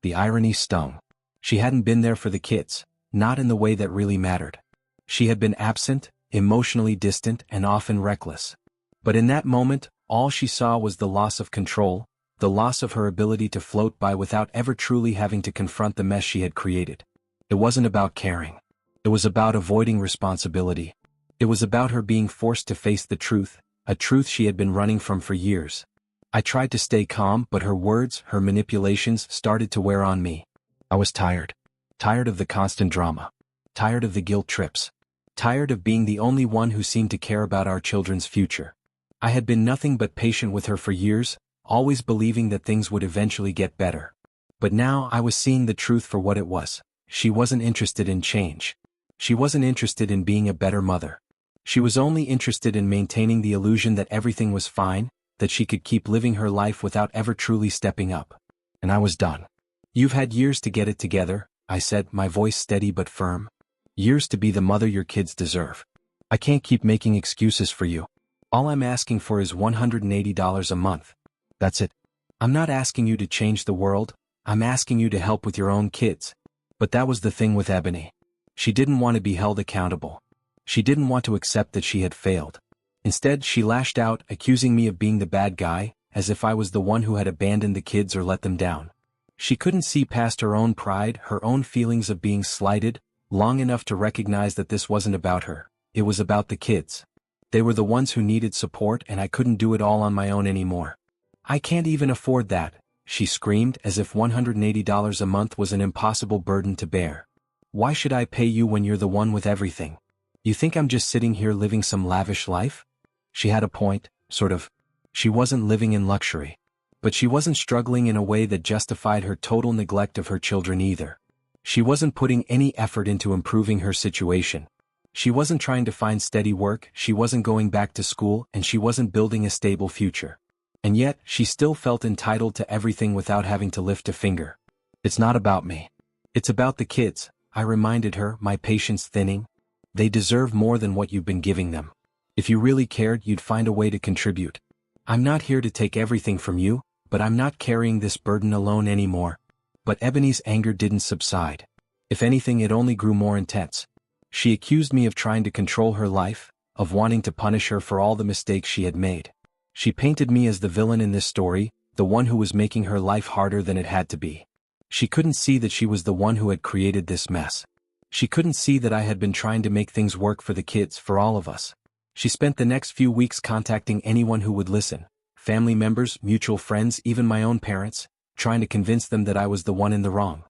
The irony stung. She hadn't been there for the kids, not in the way that really mattered. She had been absent, emotionally distant, and often reckless. But in that moment, all she saw was the loss of control, the loss of her ability to float by without ever truly having to confront the mess she had created. It wasn't about caring. It was about avoiding responsibility. It was about her being forced to face the truth, a truth she had been running from for years. I tried to stay calm, but her words, her manipulations started to wear on me. I was tired. Tired of the constant drama. Tired of the guilt trips. Tired of being the only one who seemed to care about our children's future. I had been nothing but patient with her for years, always believing that things would eventually get better. But now I was seeing the truth for what it was. She wasn't interested in change. She wasn't interested in being a better mother. She was only interested in maintaining the illusion that everything was fine, that she could keep living her life without ever truly stepping up. And I was done. "You've had years to get it together," I said, my voice steady but firm. "Years to be the mother your kids deserve. I can't keep making excuses for you. All I'm asking for is $180 a month. That's it. I'm not asking you to change the world, I'm asking you to help with your own kids." But that was the thing with Ebony. She didn't want to be held accountable. She didn't want to accept that she had failed. Instead, she lashed out, accusing me of being the bad guy, as if I was the one who had abandoned the kids or let them down. She couldn't see past her own pride, her own feelings of being slighted, long enough to recognize that this wasn't about her. It was about the kids. They were the ones who needed support, and I couldn't do it all on my own anymore. "I can't even afford that," she screamed, as if $180 a month was an impossible burden to bear. "Why should I pay you when you're the one with everything? You think I'm just sitting here living some lavish life?" She had a point, sort of. She wasn't living in luxury. But she wasn't struggling in a way that justified her total neglect of her children either. She wasn't putting any effort into improving her situation. She wasn't trying to find steady work, she wasn't going back to school, and she wasn't building a stable future. And yet, she still felt entitled to everything without having to lift a finger. "It's not about me. It's about the kids," I reminded her, my patience thinning. "They deserve more than what you've been giving them. If you really cared, you'd find a way to contribute. I'm not here to take everything from you, but I'm not carrying this burden alone anymore." But Ebony's anger didn't subside. If anything, it only grew more intense. She accused me of trying to control her life, of wanting to punish her for all the mistakes she had made. She painted me as the villain in this story, the one who was making her life harder than it had to be. She couldn't see that she was the one who had created this mess. She couldn't see that I had been trying to make things work for the kids, for all of us. She spent the next few weeks contacting anyone who would listen. Family members, mutual friends, even my own parents, trying to convince them that I was the one in the wrong.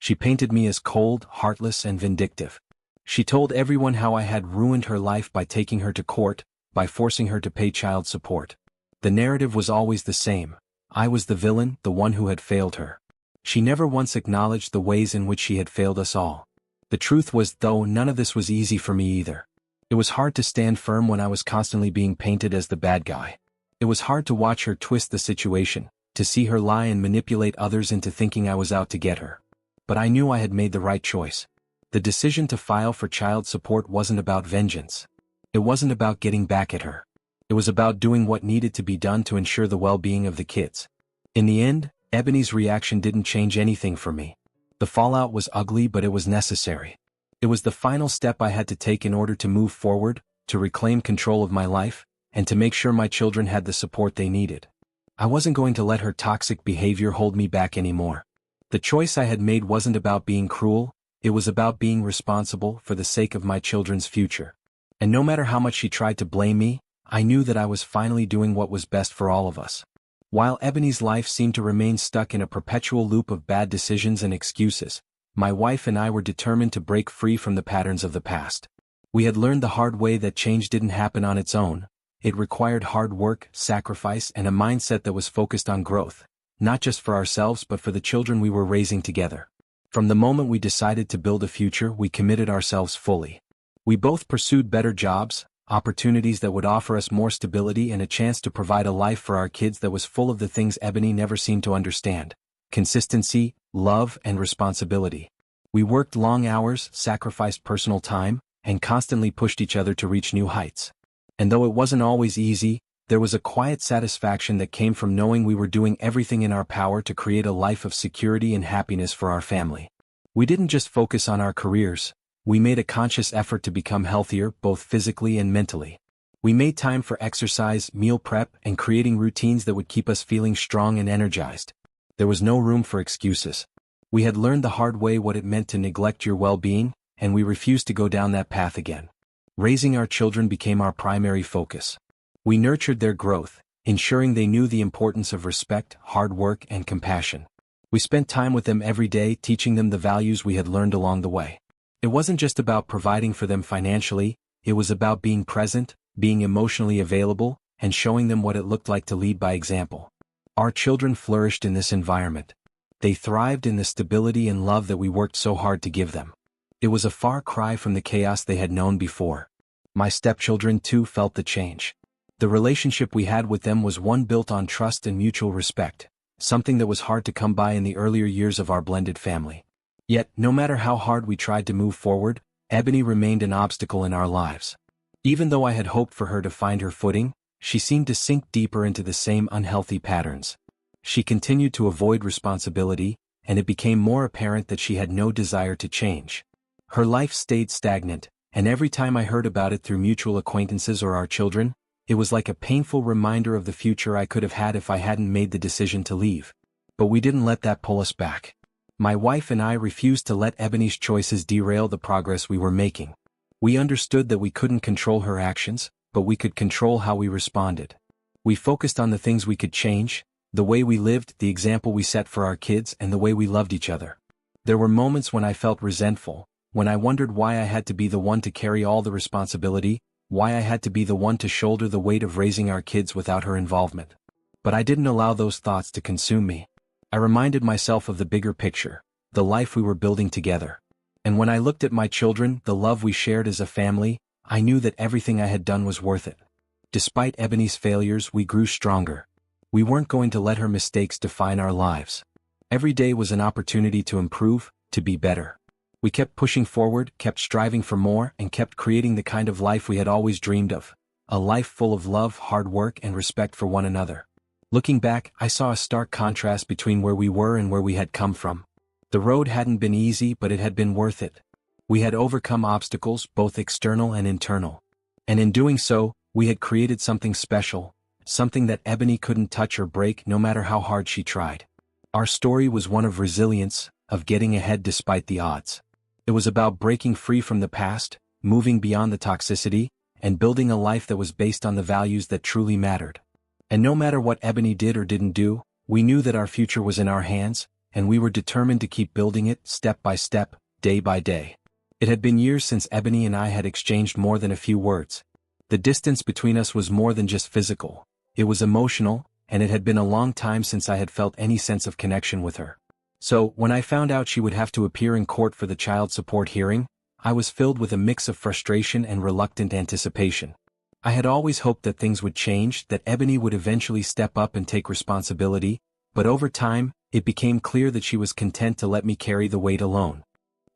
She painted me as cold, heartless, and vindictive. She told everyone how I had ruined her life by taking her to court, by forcing her to pay child support. The narrative was always the same. I was the villain, the one who had failed her. She never once acknowledged the ways in which she had failed us all. The truth was, though, none of this was easy for me either. It was hard to stand firm when I was constantly being painted as the bad guy. It was hard to watch her twist the situation, to see her lie and manipulate others into thinking I was out to get her. But I knew I had made the right choice. The decision to file for child support wasn't about vengeance. It wasn't about getting back at her. It was about doing what needed to be done to ensure the well-being of the kids. In the end, Ebony's reaction didn't change anything for me. The fallout was ugly, but it was necessary. It was the final step I had to take in order to move forward, to reclaim control of my life, and to make sure my children had the support they needed. I wasn't going to let her toxic behavior hold me back anymore. The choice I had made wasn't about being cruel, it was about being responsible for the sake of my children's future. And no matter how much she tried to blame me, I knew that I was finally doing what was best for all of us. While Ebony's life seemed to remain stuck in a perpetual loop of bad decisions and excuses, my wife and I were determined to break free from the patterns of the past. We had learned the hard way that change didn't happen on its own. It required hard work, sacrifice, and a mindset that was focused on growth, not just for ourselves but for the children we were raising together. From the moment we decided to build a future, we committed ourselves fully. We both pursued better jobs, opportunities that would offer us more stability and a chance to provide a life for our kids that was full of the things Ebony never seemed to understand: consistency, love, and responsibility. We worked long hours, sacrificed personal time, and constantly pushed each other to reach new heights. And though it wasn't always easy, there was a quiet satisfaction that came from knowing we were doing everything in our power to create a life of security and happiness for our family. We didn't just focus on our careers, we made a conscious effort to become healthier, both physically and mentally. We made time for exercise, meal prep, and creating routines that would keep us feeling strong and energized. There was no room for excuses. We had learned the hard way what it meant to neglect your well-being, and we refused to go down that path again. Raising our children became our primary focus. We nurtured their growth, ensuring they knew the importance of respect, hard work, and compassion. We spent time with them every day, teaching them the values we had learned along the way. It wasn't just about providing for them financially, it was about being present, being emotionally available, and showing them what it looked like to lead by example. Our children flourished in this environment. They thrived in the stability and love that we worked so hard to give them. It was a far cry from the chaos they had known before. My stepchildren too felt the change. The relationship we had with them was one built on trust and mutual respect, something that was hard to come by in the earlier years of our blended family. Yet, no matter how hard we tried to move forward, Ebony remained an obstacle in our lives. Even though I had hoped for her to find her footing, she seemed to sink deeper into the same unhealthy patterns. She continued to avoid responsibility, and it became more apparent that she had no desire to change. Her life stayed stagnant, and every time I heard about it through mutual acquaintances or our children, it was like a painful reminder of the future I could have had if I hadn't made the decision to leave. But we didn't let that pull us back. My wife and I refused to let Ebony's choices derail the progress we were making. We understood that we couldn't control her actions, but we could control how we responded. We focused on the things we could change, the way we lived, the example we set for our kids, and the way we loved each other. There were moments when I felt resentful, when I wondered why I had to be the one to carry all the responsibility, why I had to be the one to shoulder the weight of raising our kids without her involvement. But I didn't allow those thoughts to consume me. I reminded myself of the bigger picture, the life we were building together. And when I looked at my children, the love we shared as a family, I knew that everything I had done was worth it. Despite Ebony's failures, we grew stronger. We weren't going to let her mistakes define our lives. Every day was an opportunity to improve, to be better. We kept pushing forward, kept striving for more, and kept creating the kind of life we had always dreamed of. A life full of love, hard work, and respect for one another. Looking back, I saw a stark contrast between where we were and where we had come from. The road hadn't been easy, but it had been worth it. We had overcome obstacles, both external and internal. And in doing so, we had created something special, something that Ebony couldn't touch or break no matter how hard she tried. Our story was one of resilience, of getting ahead despite the odds. It was about breaking free from the past, moving beyond the toxicity, and building a life that was based on the values that truly mattered. And no matter what Ebony did or didn't do, we knew that our future was in our hands, and we were determined to keep building it, step by step, day by day. It had been years since Ebony and I had exchanged more than a few words. The distance between us was more than just physical. It was emotional, and it had been a long time since I had felt any sense of connection with her. So, when I found out she would have to appear in court for the child support hearing, I was filled with a mix of frustration and reluctant anticipation. I had always hoped that things would change, that Ebony would eventually step up and take responsibility, but over time, it became clear that she was content to let me carry the weight alone.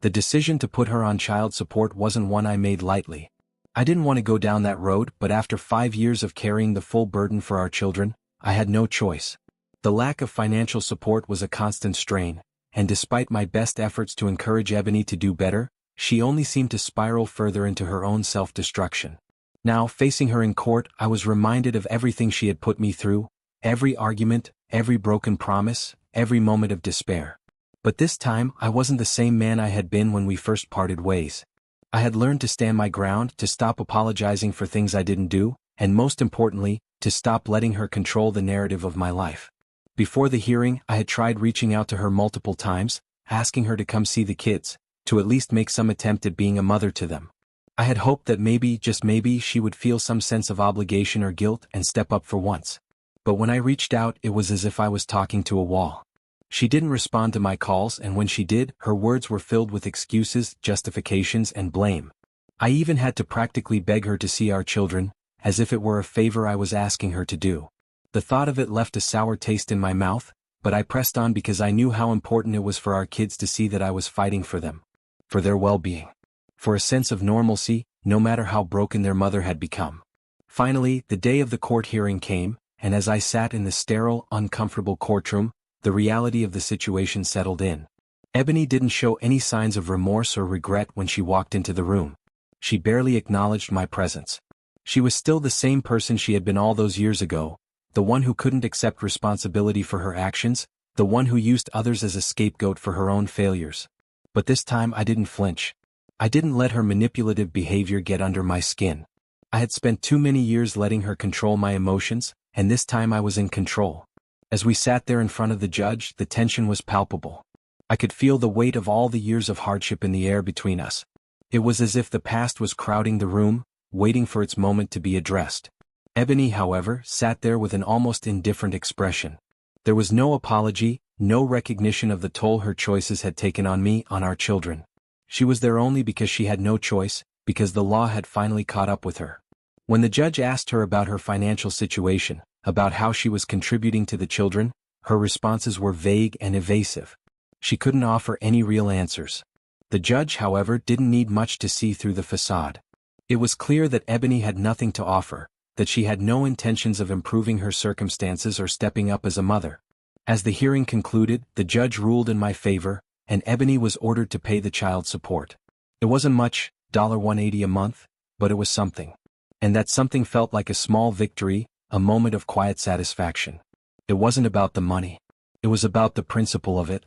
The decision to put her on child support wasn't one I made lightly. I didn't want to go down that road, but after 5 years of carrying the full burden for our children, I had no choice. The lack of financial support was a constant strain, and despite my best efforts to encourage Ebony to do better, she only seemed to spiral further into her own self-destruction. Now, facing her in court, I was reminded of everything she had put me through, every argument, every broken promise, every moment of despair. But this time, I wasn't the same man I had been when we first parted ways. I had learned to stand my ground, to stop apologizing for things I didn't do, and most importantly, to stop letting her control the narrative of my life. Before the hearing, I had tried reaching out to her multiple times, asking her to come see the kids, to at least make some attempt at being a mother to them. I had hoped that maybe, just maybe, she would feel some sense of obligation or guilt and step up for once. But when I reached out, it was as if I was talking to a wall. She didn't respond to my calls, and when she did, her words were filled with excuses, justifications, and blame. I even had to practically beg her to see our children, as if it were a favor I was asking her to do. The thought of it left a sour taste in my mouth, but I pressed on because I knew how important it was for our kids to see that I was fighting for them. For their well-being. For a sense of normalcy, no matter how broken their mother had become. Finally, the day of the court hearing came, and as I sat in the sterile, uncomfortable courtroom, the reality of the situation settled in. Ebony didn't show any signs of remorse or regret when she walked into the room. She barely acknowledged my presence. She was still the same person she had been all those years ago, the one who couldn't accept responsibility for her actions, the one who used others as a scapegoat for her own failures. But this time I didn't flinch. I didn't let her manipulative behavior get under my skin. I had spent too many years letting her control my emotions, and this time I was in control. As we sat there in front of the judge, the tension was palpable. I could feel the weight of all the years of hardship in the air between us. It was as if the past was crowding the room, waiting for its moment to be addressed. Ebony, however, sat there with an almost indifferent expression. There was no apology, no recognition of the toll her choices had taken on me, on our children. She was there only because she had no choice, because the law had finally caught up with her. When the judge asked her about her financial situation, about how she was contributing to the children, her responses were vague and evasive. She couldn't offer any real answers. The judge, however, didn't need much to see through the facade. It was clear that Ebony had nothing to offer, that she had no intentions of improving her circumstances or stepping up as a mother. As the hearing concluded, the judge ruled in my favor, and Ebony was ordered to pay the child support. It wasn't much, $180 a month, but it was something. And that something felt like a small victory, a moment of quiet satisfaction. It wasn't about the money. It was about the principle of it.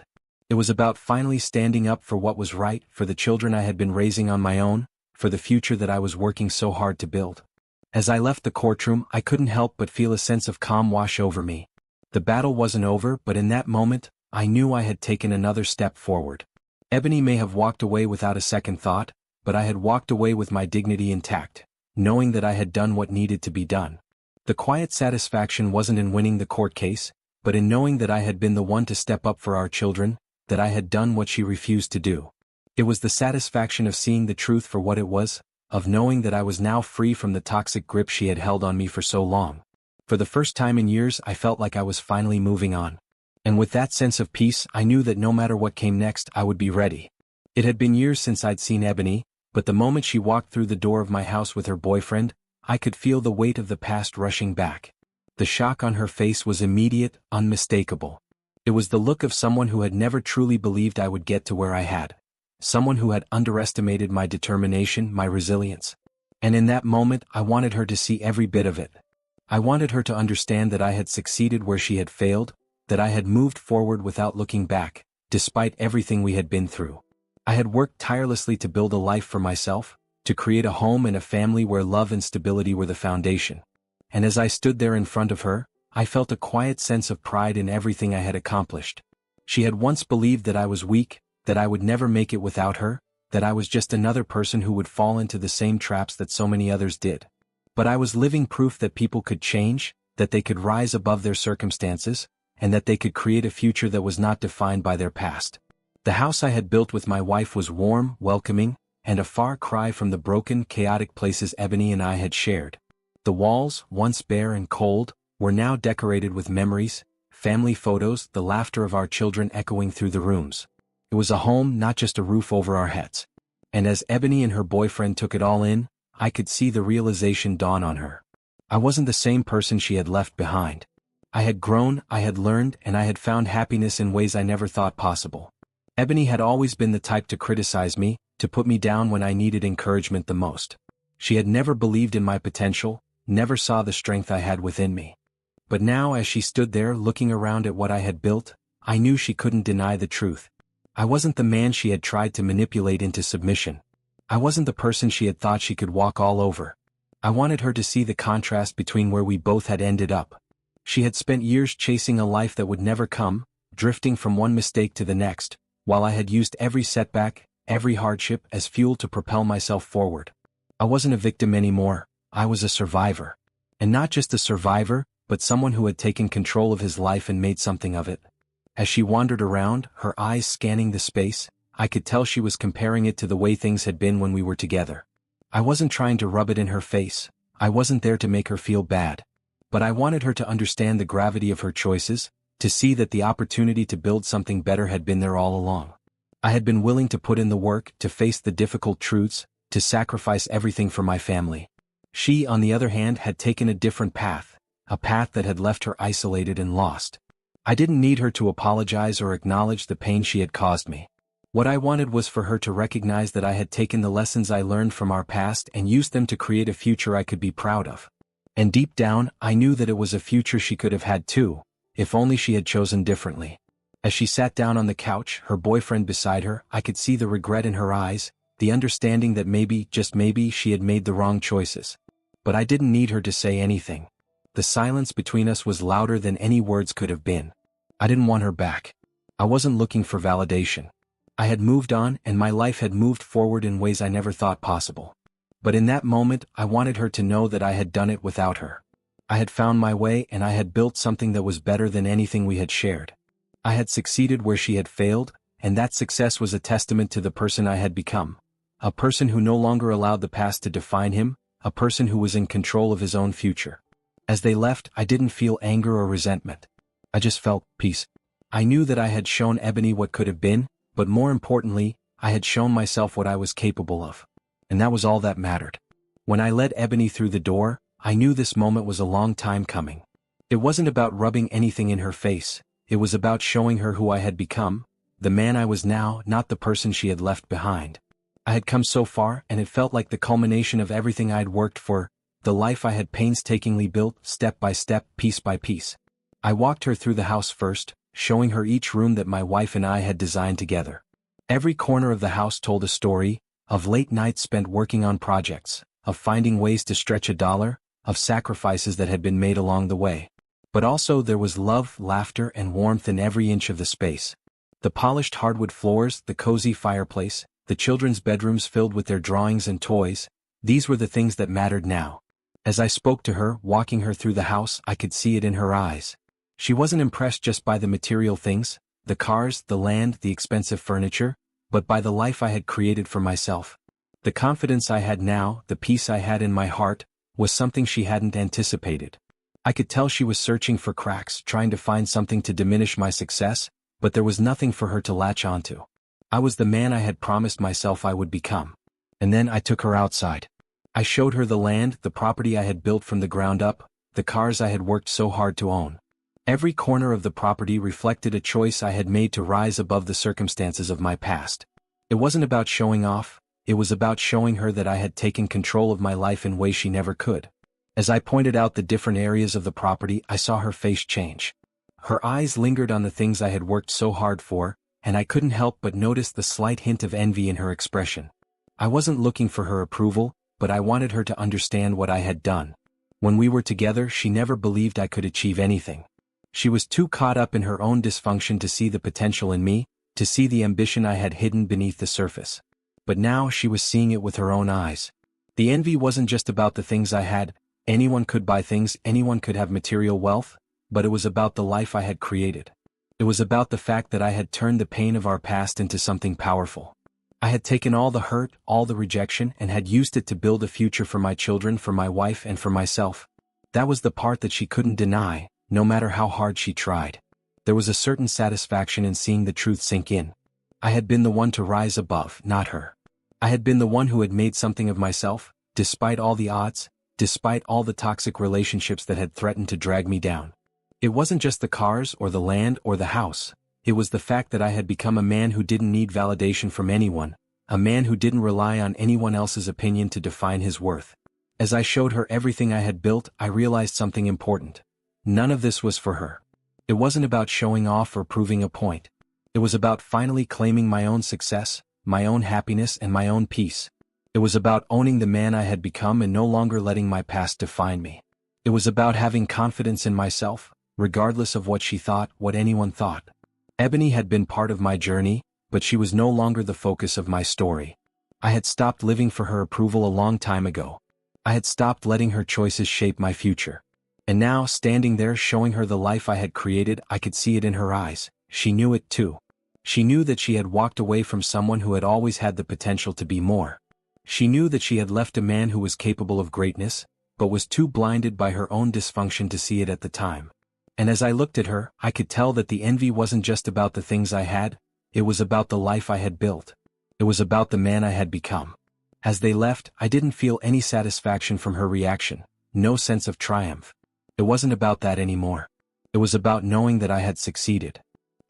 It was about finally standing up for what was right, for the children I had been raising on my own, for the future that I was working so hard to build. As I left the courtroom, I couldn't help but feel a sense of calm wash over me. The battle wasn't over, but in that moment, I knew I had taken another step forward. Ebony may have walked away without a second thought, but I had walked away with my dignity intact, knowing that I had done what needed to be done. The quiet satisfaction wasn't in winning the court case, but in knowing that I had been the one to step up for our children, that I had done what she refused to do. It was the satisfaction of seeing the truth for what it was, of knowing that I was now free from the toxic grip she had held on me for so long. For the first time in years, I felt like I was finally moving on. And with that sense of peace, I knew that no matter what came next, I would be ready. It had been years since I'd seen Ebony, but the moment she walked through the door of my house with her boyfriend, I could feel the weight of the past rushing back. The shock on her face was immediate, unmistakable. It was the look of someone who had never truly believed I would get to where I had. Someone who had underestimated my determination, my resilience. And in that moment, I wanted her to see every bit of it. I wanted her to understand that I had succeeded where she had failed, that I had moved forward without looking back, despite everything we had been through. I had worked tirelessly to build a life for myself, to create a home and a family where love and stability were the foundation. And as I stood there in front of her, I felt a quiet sense of pride in everything I had accomplished. She had once believed that I was weak, that I would never make it without her, that I was just another person who would fall into the same traps that so many others did. But I was living proof that people could change, that they could rise above their circumstances, and that they could create a future that was not defined by their past. The house I had built with my wife was warm, welcoming, and a far cry from the broken, chaotic places Ebony and I had shared. The walls, once bare and cold, were now decorated with memories, family photos, the laughter of our children echoing through the rooms. It was a home, not just a roof over our heads. And as Ebony and her boyfriend took it all in, I could see the realization dawn on her. I wasn't the same person she had left behind. I had grown, I had learned, and I had found happiness in ways I never thought possible. Ebony had always been the type to criticize me, to put me down when I needed encouragement the most. She had never believed in my potential, never saw the strength I had within me. But now as she stood there looking around at what I had built, I knew she couldn't deny the truth. I wasn't the man she had tried to manipulate into submission. I wasn't the person she had thought she could walk all over. I wanted her to see the contrast between where we both had ended up. She had spent years chasing a life that would never come, drifting from one mistake to the next, while I had used every setback, every hardship as fuel to propel myself forward. I wasn't a victim anymore, I was a survivor. And not just a survivor, but someone who had taken control of his life and made something of it. As she wandered around, her eyes scanning the space, I could tell she was comparing it to the way things had been when we were together. I wasn't trying to rub it in her face, I wasn't there to make her feel bad. But I wanted her to understand the gravity of her choices, to see that the opportunity to build something better had been there all along. I had been willing to put in the work, to face the difficult truths, to sacrifice everything for my family. She, on the other hand, had taken a different path, a path that had left her isolated and lost. I didn't need her to apologize or acknowledge the pain she had caused me. What I wanted was for her to recognize that I had taken the lessons I learned from our past and used them to create a future I could be proud of. And deep down, I knew that it was a future she could have had too, if only she had chosen differently. As she sat down on the couch, her boyfriend beside her, I could see the regret in her eyes, the understanding that maybe, just maybe, she had made the wrong choices. But I didn't need her to say anything. The silence between us was louder than any words could have been. I didn't want her back. I wasn't looking for validation. I had moved on and my life had moved forward in ways I never thought possible. But in that moment, I wanted her to know that I had done it without her. I had found my way and I had built something that was better than anything we had shared. I had succeeded where she had failed, and that success was a testament to the person I had become. A person who no longer allowed the past to define him, a person who was in control of his own future. As they left, I didn't feel anger or resentment. I just felt peace. I knew that I had shown Ebony what could have been, but more importantly, I had shown myself what I was capable of. And that was all that mattered. When I led Ebony through the door, I knew this moment was a long time coming. It wasn't about rubbing anything in her face, it was about showing her who I had become, the man I was now, not the person she had left behind. I had come so far and it felt like the culmination of everything I'd worked for, the life I had painstakingly built, step by step, piece by piece. I walked her through the house first, showing her each room that my wife and I had designed together. Every corner of the house told a story, of late nights spent working on projects, of finding ways to stretch a dollar, of sacrifices that had been made along the way. But also there was love, laughter, and warmth in every inch of the space. The polished hardwood floors, the cozy fireplace, the children's bedrooms filled with their drawings and toys, these were the things that mattered now. As I spoke to her, walking her through the house, I could see it in her eyes. She wasn't impressed just by the material things, the cars, the land, the expensive furniture, but by the life I had created for myself. The confidence I had now, the peace I had in my heart, was something she hadn't anticipated. I could tell she was searching for cracks, trying to find something to diminish my success, but there was nothing for her to latch onto. I was the man I had promised myself I would become. And then I took her outside. I showed her the land, the property I had built from the ground up, the cars I had worked so hard to own. Every corner of the property reflected a choice I had made to rise above the circumstances of my past. It wasn't about showing off, it was about showing her that I had taken control of my life in ways she never could. As I pointed out the different areas of the property, I saw her face change. Her eyes lingered on the things I had worked so hard for, and I couldn't help but notice the slight hint of envy in her expression. I wasn't looking for her approval, but I wanted her to understand what I had done. When we were together, she never believed I could achieve anything. She was too caught up in her own dysfunction to see the potential in me, to see the ambition I had hidden beneath the surface. But now she was seeing it with her own eyes. The envy wasn't just about the things I had. Anyone could buy things, anyone could have material wealth, but it was about the life I had created. It was about the fact that I had turned the pain of our past into something powerful. I had taken all the hurt, all the rejection, and had used it to build a future for my children, for my wife, and for myself. That was the part that she couldn't deny, no matter how hard she tried. There was a certain satisfaction in seeing the truth sink in. I had been the one to rise above, not her. I had been the one who had made something of myself, despite all the odds, despite all the toxic relationships that had threatened to drag me down. It wasn't just the cars or the land or the house. It was the fact that I had become a man who didn't need validation from anyone, a man who didn't rely on anyone else's opinion to define his worth. As I showed her everything I had built, I realized something important. None of this was for her. It wasn't about showing off or proving a point. It was about finally claiming my own success, my own happiness, and my own peace. It was about owning the man I had become and no longer letting my past define me. It was about having confidence in myself, regardless of what she thought, what anyone thought. Ebony had been part of my journey, but she was no longer the focus of my story. I had stopped living for her approval a long time ago. I had stopped letting her choices shape my future. And now, standing there showing her the life I had created, I could see it in her eyes. She knew it too. She knew that she had walked away from someone who had always had the potential to be more. She knew that she had left a man who was capable of greatness, but was too blinded by her own dysfunction to see it at the time. And as I looked at her, I could tell that the envy wasn't just about the things I had, it was about the life I had built. It was about the man I had become. As they left, I didn't feel any satisfaction from her reaction, no sense of triumph. It wasn't about that anymore. It was about knowing that I had succeeded.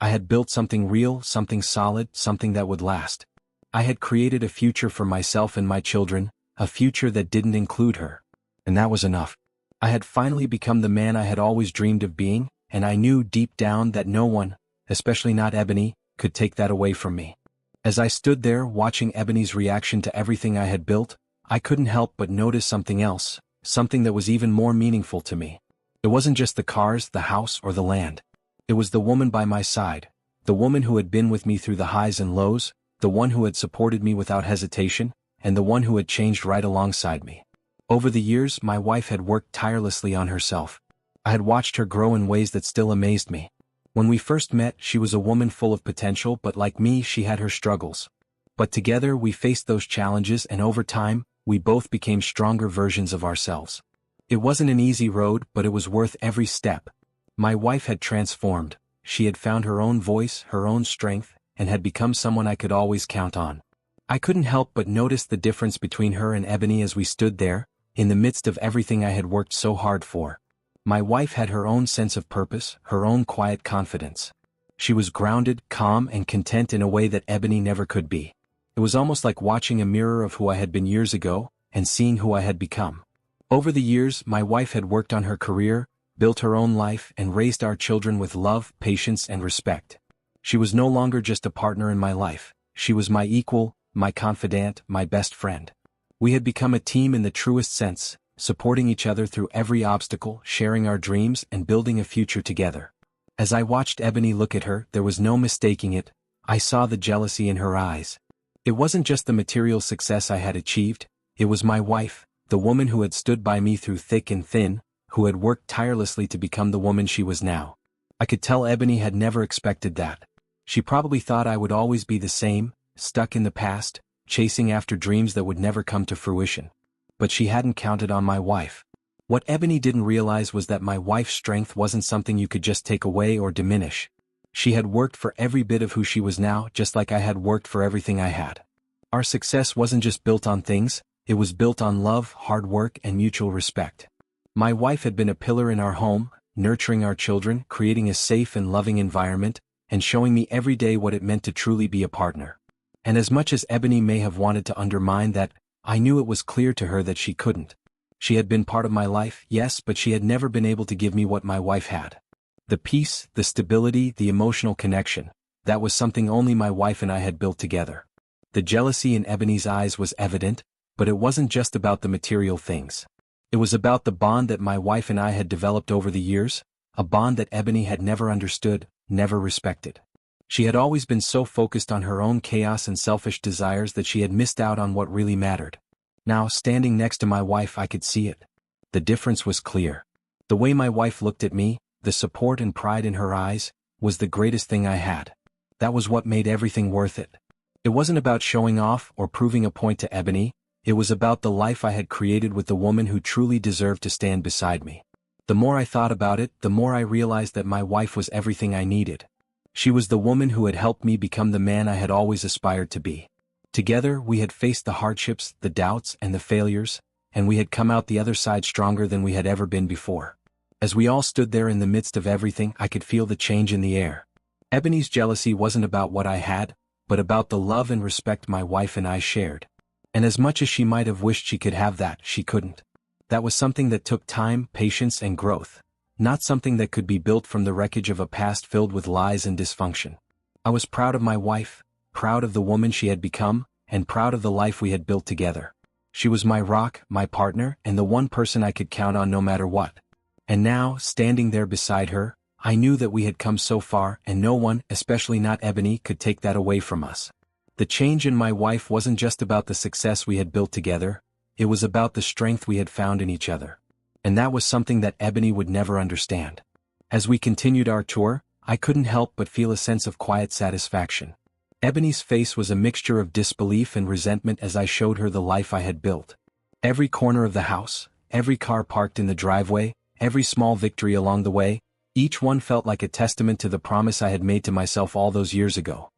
I had built something real, something solid, something that would last. I had created a future for myself and my children, a future that didn't include her. And that was enough. I had finally become the man I had always dreamed of being, and I knew deep down that no one, especially not Ebony, could take that away from me. As I stood there watching Ebony's reaction to everything I had built, I couldn't help but notice something else, something that was even more meaningful to me. It wasn't just the cars, the house, or the land. It was the woman by my side, the woman who had been with me through the highs and lows, the one who had supported me without hesitation, and the one who had changed right alongside me. Over the years, my wife had worked tirelessly on herself. I had watched her grow in ways that still amazed me. When we first met, she was a woman full of potential, but like me, she had her struggles. But together, we faced those challenges, and over time, we both became stronger versions of ourselves. It wasn't an easy road, but it was worth every step. My wife had transformed. She had found her own voice, her own strength, and had become someone I could always count on. I couldn't help but notice the difference between her and Ebony as we stood there, in the midst of everything I had worked so hard for. My wife had her own sense of purpose, her own quiet confidence. She was grounded, calm, and content in a way that Ebony never could be. It was almost like watching a mirror of who I had been years ago, and seeing who I had become. Over the years, my wife had worked on her career, built her own life, and raised our children with love, patience, and respect. She was no longer just a partner in my life. She was my equal, my confidant, my best friend. We had become a team in the truest sense, supporting each other through every obstacle, sharing our dreams, and building a future together. As I watched Ebony look at her, there was no mistaking it. I saw the jealousy in her eyes. It wasn't just the material success I had achieved, it was my wife, the woman who had stood by me through thick and thin, who had worked tirelessly to become the woman she was now. I could tell Ebony had never expected that. She probably thought I would always be the same, stuck in the past, chasing after dreams that would never come to fruition. But she hadn't counted on my wife. What Ebony didn't realize was that my wife's strength wasn't something you could just take away or diminish. She had worked for every bit of who she was now, just like I had worked for everything I had. Our success wasn't just built on things, it was built on love, hard work, and mutual respect. My wife had been a pillar in our home, nurturing our children, creating a safe and loving environment, and showing me every day what it meant to truly be a partner. And as much as Ebony may have wanted to undermine that, I knew it was clear to her that she couldn't. She had been part of my life, yes, but she had never been able to give me what my wife had. The peace, the stability, the emotional connection, that was something only my wife and I had built together. The jealousy in Ebony's eyes was evident, but it wasn't just about the material things. It was about the bond that my wife and I had developed over the years, a bond that Ebony had never understood, never respected. She had always been so focused on her own chaos and selfish desires that she had missed out on what really mattered. Now, standing next to my wife, I could see it. The difference was clear. The way my wife looked at me, the support and pride in her eyes, was the greatest thing I had. That was what made everything worth it. It wasn't about showing off or proving a point to Ebony, it was about the life I had created with the woman who truly deserved to stand beside me. The more I thought about it, the more I realized that my wife was everything I needed. She was the woman who had helped me become the man I had always aspired to be. Together, we had faced the hardships, the doubts, and the failures, and we had come out the other side stronger than we had ever been before. As we all stood there in the midst of everything, I could feel the change in the air. Ebony's jealousy wasn't about what I had, but about the love and respect my wife and I shared. And as much as she might have wished she could have that, she couldn't. That was something that took time, patience, and growth. Not something that could be built from the wreckage of a past filled with lies and dysfunction. I was proud of my wife, proud of the woman she had become, and proud of the life we had built together. She was my rock, my partner, and the one person I could count on no matter what. And now, standing there beside her, I knew that we had come so far, and no one, especially not Ebony, could take that away from us. The change in my wife wasn't just about the success we had built together, it was about the strength we had found in each other. And that was something that Ebony would never understand. As we continued our tour, I couldn't help but feel a sense of quiet satisfaction. Ebony's face was a mixture of disbelief and resentment as I showed her the life I had built. Every corner of the house, every car parked in the driveway, every small victory along the way, each one felt like a testament to the promise I had made to myself all those years ago.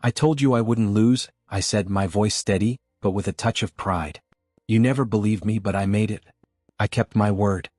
I told you I wouldn't lose, I said, my voice steady, but with a touch of pride. You never believed me, but I made it. I kept my word.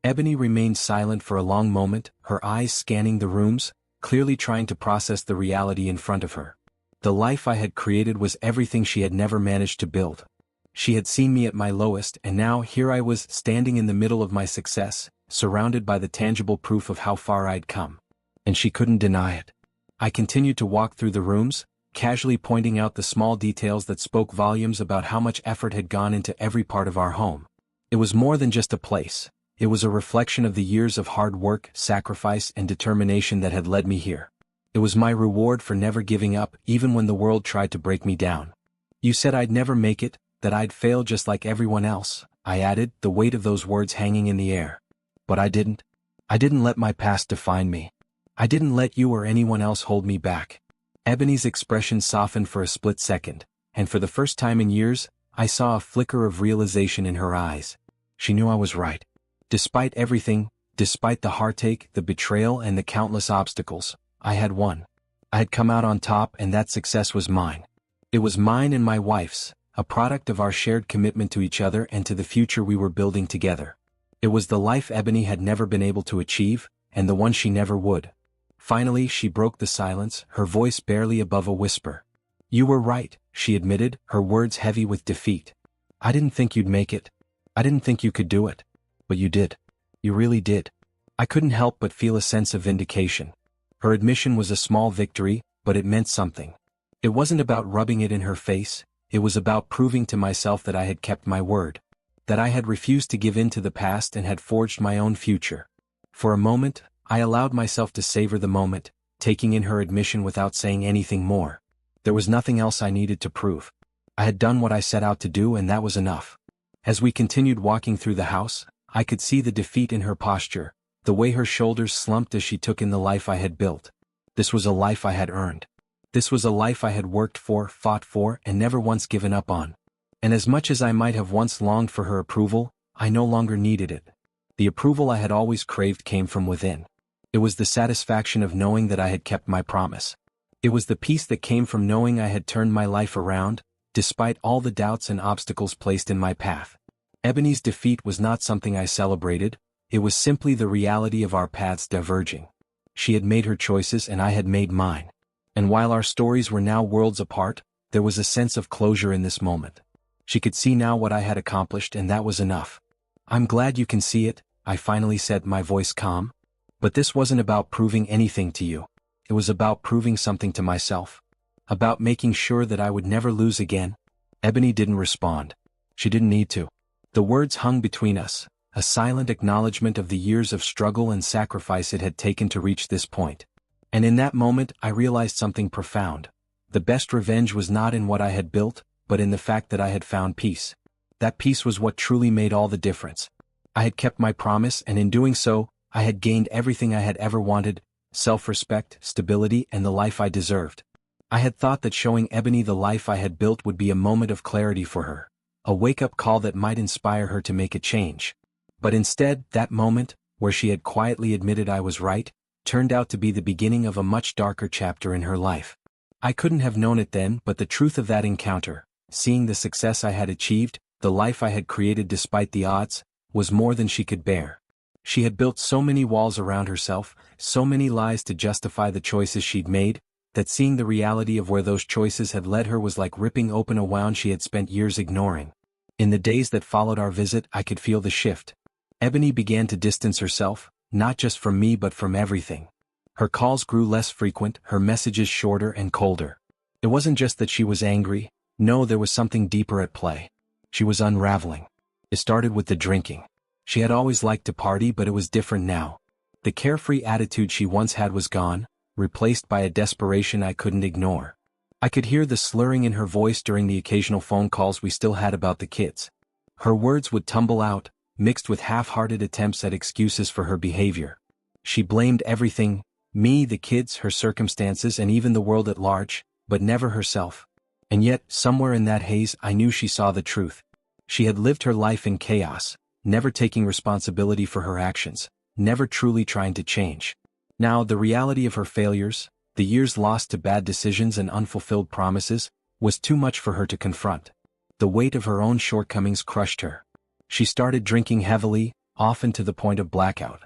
Ebony remained silent for a long moment, her eyes scanning the rooms, clearly trying to process the reality in front of her. The life I had created was everything she had never managed to build. She had seen me at my lowest, and now here I was standing in the middle of my success, surrounded by the tangible proof of how far I'd come. And she couldn't deny it. I continued to walk through the rooms, casually pointing out the small details that spoke volumes about how much effort had gone into every part of our home. It was more than just a place. It was a reflection of the years of hard work, sacrifice, and determination that had led me here. It was my reward for never giving up, even when the world tried to break me down. You said I'd never make it, that I'd fail just like everyone else, I added, the weight of those words hanging in the air. But I didn't. I didn't let my past define me. I didn't let you or anyone else hold me back. Ebony's expression softened for a split second, and for the first time in years, I saw a flicker of realization in her eyes. She knew I was right. Despite everything, despite the heartache, the betrayal, and the countless obstacles, I had won. I had come out on top, and that success was mine. It was mine and my wife's, a product of our shared commitment to each other and to the future we were building together. It was the life Ebony had never been able to achieve, and the one she never would. Finally, she broke the silence, her voice barely above a whisper. You were right, she admitted, her words heavy with defeat. I didn't think you'd make it. I didn't think you could do it. But you did. You really did. I couldn't help but feel a sense of vindication. Her admission was a small victory, but it meant something. It wasn't about rubbing it in her face, it was about proving to myself that I had kept my word. That I had refused to give in to the past and had forged my own future. For a moment, I allowed myself to savor the moment, taking in her admission without saying anything more. There was nothing else I needed to prove. I had done what I set out to do, and that was enough. As we continued walking through the house, I could see the defeat in her posture, the way her shoulders slumped as she took in the life I had built. This was a life I had earned. This was a life I had worked for, fought for, and never once given up on. And as much as I might have once longed for her approval, I no longer needed it. The approval I had always craved came from within. It was the satisfaction of knowing that I had kept my promise. It was the peace that came from knowing I had turned my life around, despite all the doubts and obstacles placed in my path. Ebony's defeat was not something I celebrated, it was simply the reality of our paths diverging. She had made her choices and I had made mine. And while our stories were now worlds apart, there was a sense of closure in this moment. She could see now what I had accomplished, and that was enough. I'm glad you can see it, I finally said, my voice calm. But this wasn't about proving anything to you. It was about proving something to myself. About making sure that I would never lose again. Ebony didn't respond. She didn't need to. The words hung between us, a silent acknowledgement of the years of struggle and sacrifice it had taken to reach this point. And in that moment, I realized something profound. The best revenge was not in what I had built, but in the fact that I had found peace. That peace was what truly made all the difference. I had kept my promise, and in doing so, I had gained everything I had ever wanted: self-respect, stability, and the life I deserved. I had thought that showing Ebony the life I had built would be a moment of clarity for her, a wake-up call that might inspire her to make a change. But instead, that moment, where she had quietly admitted I was right, turned out to be the beginning of a much darker chapter in her life. I couldn't have known it then, but the truth of that encounter, seeing the success I had achieved, the life I had created despite the odds, was more than she could bear. She had built so many walls around herself, so many lies to justify the choices she'd made, that seeing the reality of where those choices had led her was like ripping open a wound she had spent years ignoring. In the days that followed our visit, I could feel the shift. Ebony began to distance herself, not just from me but from everything. Her calls grew less frequent, her messages shorter and colder. It wasn't just that she was angry, no, there was something deeper at play. She was unraveling. It started with the drinking. She had always liked to party, but it was different now. The carefree attitude she once had was gone, replaced by a desperation I couldn't ignore. I could hear the slurring in her voice during the occasional phone calls we still had about the kids. Her words would tumble out, mixed with half-hearted attempts at excuses for her behavior. She blamed everything: me, the kids, her circumstances, and even the world at large, but never herself. And yet, somewhere in that haze, I knew she saw the truth. She had lived her life in chaos, never taking responsibility for her actions, never truly trying to change. Now, the reality of her failures, the years lost to bad decisions and unfulfilled promises, was too much for her to confront. The weight of her own shortcomings crushed her. She started drinking heavily, often to the point of blackout.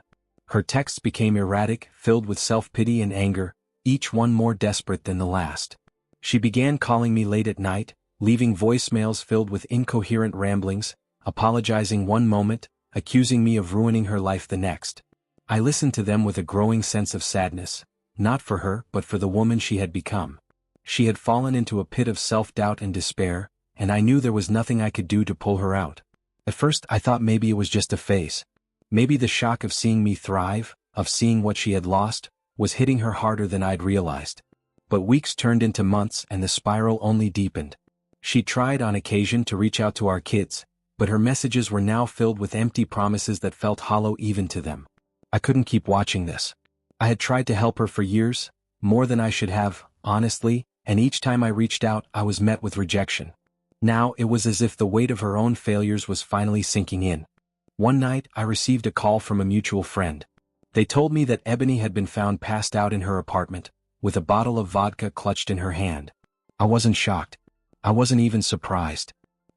Her texts became erratic, filled with self-pity and anger, each one more desperate than the last. She began calling me late at night, leaving voicemails filled with incoherent ramblings, apologizing one moment, accusing me of ruining her life the next. I listened to them with a growing sense of sadness, not for her but for the woman she had become. She had fallen into a pit of self-doubt and despair, and I knew there was nothing I could do to pull her out. At first I thought maybe it was just a phase. Maybe the shock of seeing me thrive, of seeing what she had lost, was hitting her harder than I'd realized. But weeks turned into months and the spiral only deepened. She tried on occasion to reach out to our kids, but her messages were now filled with empty promises that felt hollow even to them. I couldn't keep watching this. I had tried to help her for years, more than I should have, honestly, and each time I reached out I was met with rejection. Now it was as if the weight of her own failures was finally sinking in. One night I received a call from a mutual friend. They told me that Ebony had been found passed out in her apartment, with a bottle of vodka clutched in her hand. I wasn't shocked. I wasn't even surprised.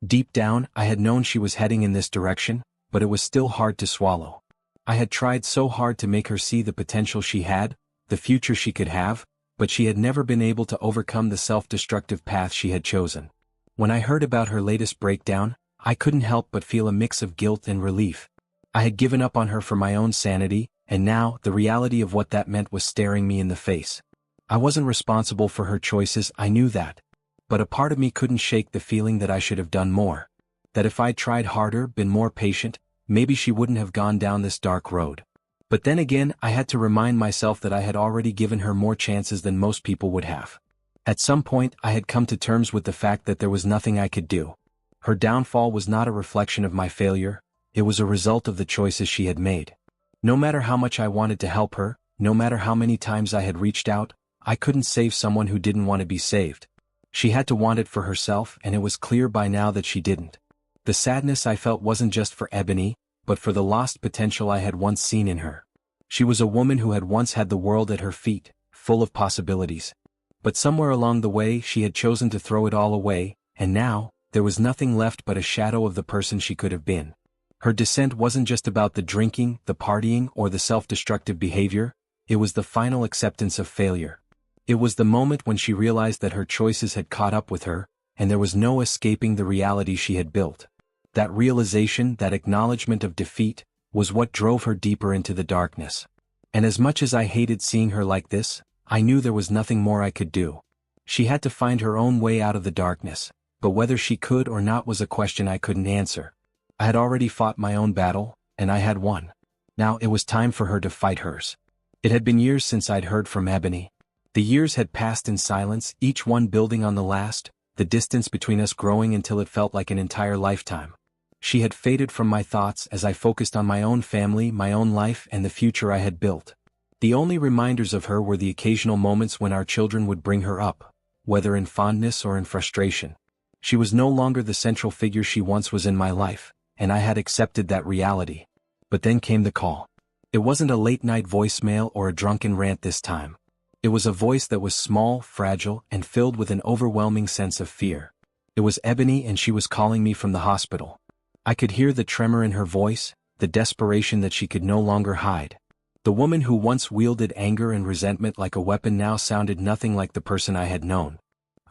Deep down, I had known she was heading in this direction, but it was still hard to swallow. I had tried so hard to make her see the potential she had, the future she could have, but she had never been able to overcome the self-destructive path she had chosen. When I heard about her latest breakdown, I couldn't help but feel a mix of guilt and relief. I had given up on her for my own sanity, and now the reality of what that meant was staring me in the face. I wasn't responsible for her choices, I knew that. But a part of me couldn't shake the feeling that I should have done more. That if I'd tried harder, been more patient, maybe she wouldn't have gone down this dark road. But then again, I had to remind myself that I had already given her more chances than most people would have. At some point, I had come to terms with the fact that there was nothing I could do. Her downfall was not a reflection of my failure, it was a result of the choices she had made. No matter how much I wanted to help her, no matter how many times I had reached out, I couldn't save someone who didn't want to be saved. She had to want it for herself, and it was clear by now that she didn't. The sadness I felt wasn't just for Ebony, but for the lost potential I had once seen in her. She was a woman who had once had the world at her feet, full of possibilities. But somewhere along the way she had chosen to throw it all away, and now, there was nothing left but a shadow of the person she could have been. Her descent wasn't just about the drinking, the partying, or the self-destructive behavior, it was the final acceptance of failure. It was the moment when she realized that her choices had caught up with her, and there was no escaping the reality she had built. That realization, that acknowledgement of defeat, was what drove her deeper into the darkness. And as much as I hated seeing her like this, I knew there was nothing more I could do. She had to find her own way out of the darkness, but whether she could or not was a question I couldn't answer. I had already fought my own battle, and I had won. Now it was time for her to fight hers. It had been years since I'd heard from Ebony. The years had passed in silence, each one building on the last, the distance between us growing until it felt like an entire lifetime. She had faded from my thoughts as I focused on my own family, my own life, and the future I had built. The only reminders of her were the occasional moments when our children would bring her up, whether in fondness or in frustration. She was no longer the central figure she once was in my life, and I had accepted that reality. But then came the call. It wasn't a late-night voicemail or a drunken rant this time. It was a voice that was small, fragile, and filled with an overwhelming sense of fear. It was Ebony, and she was calling me from the hospital. I could hear the tremor in her voice, the desperation that she could no longer hide. The woman who once wielded anger and resentment like a weapon now sounded nothing like the person I had known.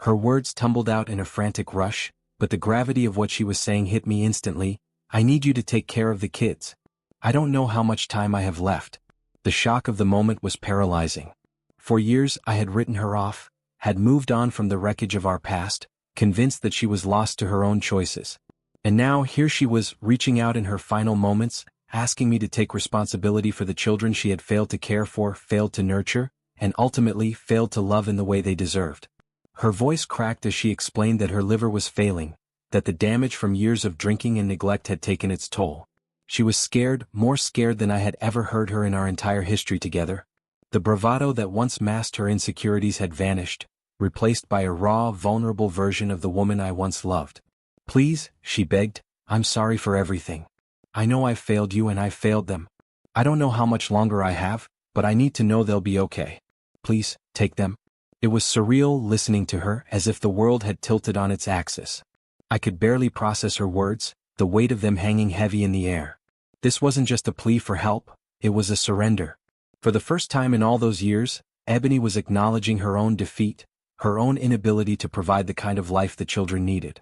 Her words tumbled out in a frantic rush, but the gravity of what she was saying hit me instantly. I need you to take care of the kids. I don't know how much time I have left. The shock of the moment was paralyzing. For years I had written her off, had moved on from the wreckage of our past, convinced that she was lost to her own choices. And now here she was, reaching out in her final moments, asking me to take responsibility for the children she had failed to care for, failed to nurture, and ultimately failed to love in the way they deserved. Her voice cracked as she explained that her liver was failing, that the damage from years of drinking and neglect had taken its toll. She was scared, more scared than I had ever heard her in our entire history together. The bravado that once masked her insecurities had vanished, replaced by a raw, vulnerable version of the woman I once loved. "Please," she begged, "I'm sorry for everything. I know I've failed you and I've failed them. I don't know how much longer I have, but I need to know they'll be okay. Please, take them." It was surreal listening to her, as if the world had tilted on its axis. I could barely process her words, the weight of them hanging heavy in the air. This wasn't just a plea for help, it was a surrender. For the first time in all those years, Ebony was acknowledging her own defeat, her own inability to provide the kind of life the children needed.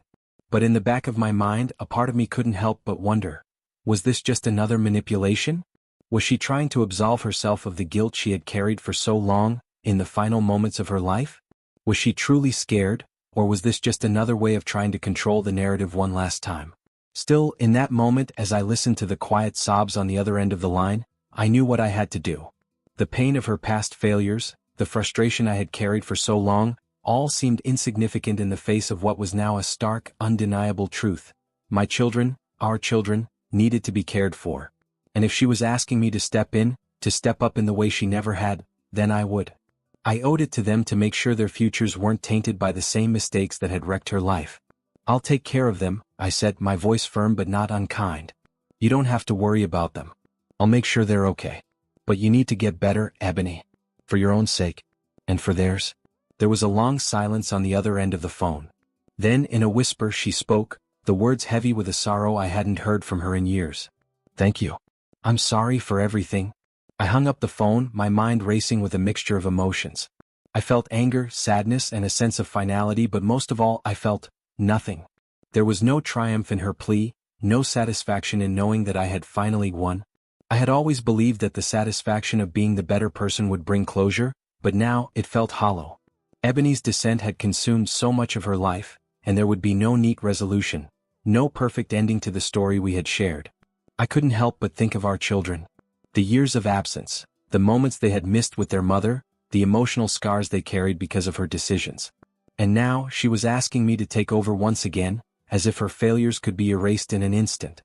But in the back of my mind, a part of me couldn't help but wonder, was this just another manipulation? Was she trying to absolve herself of the guilt she had carried for so long, in the final moments of her life? Was she truly scared, or was this just another way of trying to control the narrative one last time? Still, in that moment as I listened to the quiet sobs on the other end of the line, I knew what I had to do. The pain of her past failures, the frustration I had carried for so long, all seemed insignificant in the face of what was now a stark, undeniable truth. My children, our children, needed to be cared for. And if she was asking me to step up in the way she never had, then I would. I owed it to them to make sure their futures weren't tainted by the same mistakes that had wrecked her life. "I'll take care of them," I said, my voice firm but not unkind. "You don't have to worry about them. I'll make sure they're okay. But you need to get better, Ebony. For your own sake. And for theirs." There was a long silence on the other end of the phone. Then, in a whisper, she spoke, the words heavy with a sorrow I hadn't heard from her in years. "Thank you. I'm sorry for everything." I hung up the phone, my mind racing with a mixture of emotions. I felt anger, sadness, and a sense of finality, but most of all, I felt nothing. There was no triumph in her plea, no satisfaction in knowing that I had finally won. I had always believed that the satisfaction of being the better person would bring closure, but now it felt hollow. Ebony's descent had consumed so much of her life, and there would be no neat resolution, no perfect ending to the story we had shared. I couldn't help but think of our children. The years of absence, the moments they had missed with their mother, the emotional scars they carried because of her decisions. And now she was asking me to take over once again, as if her failures could be erased in an instant.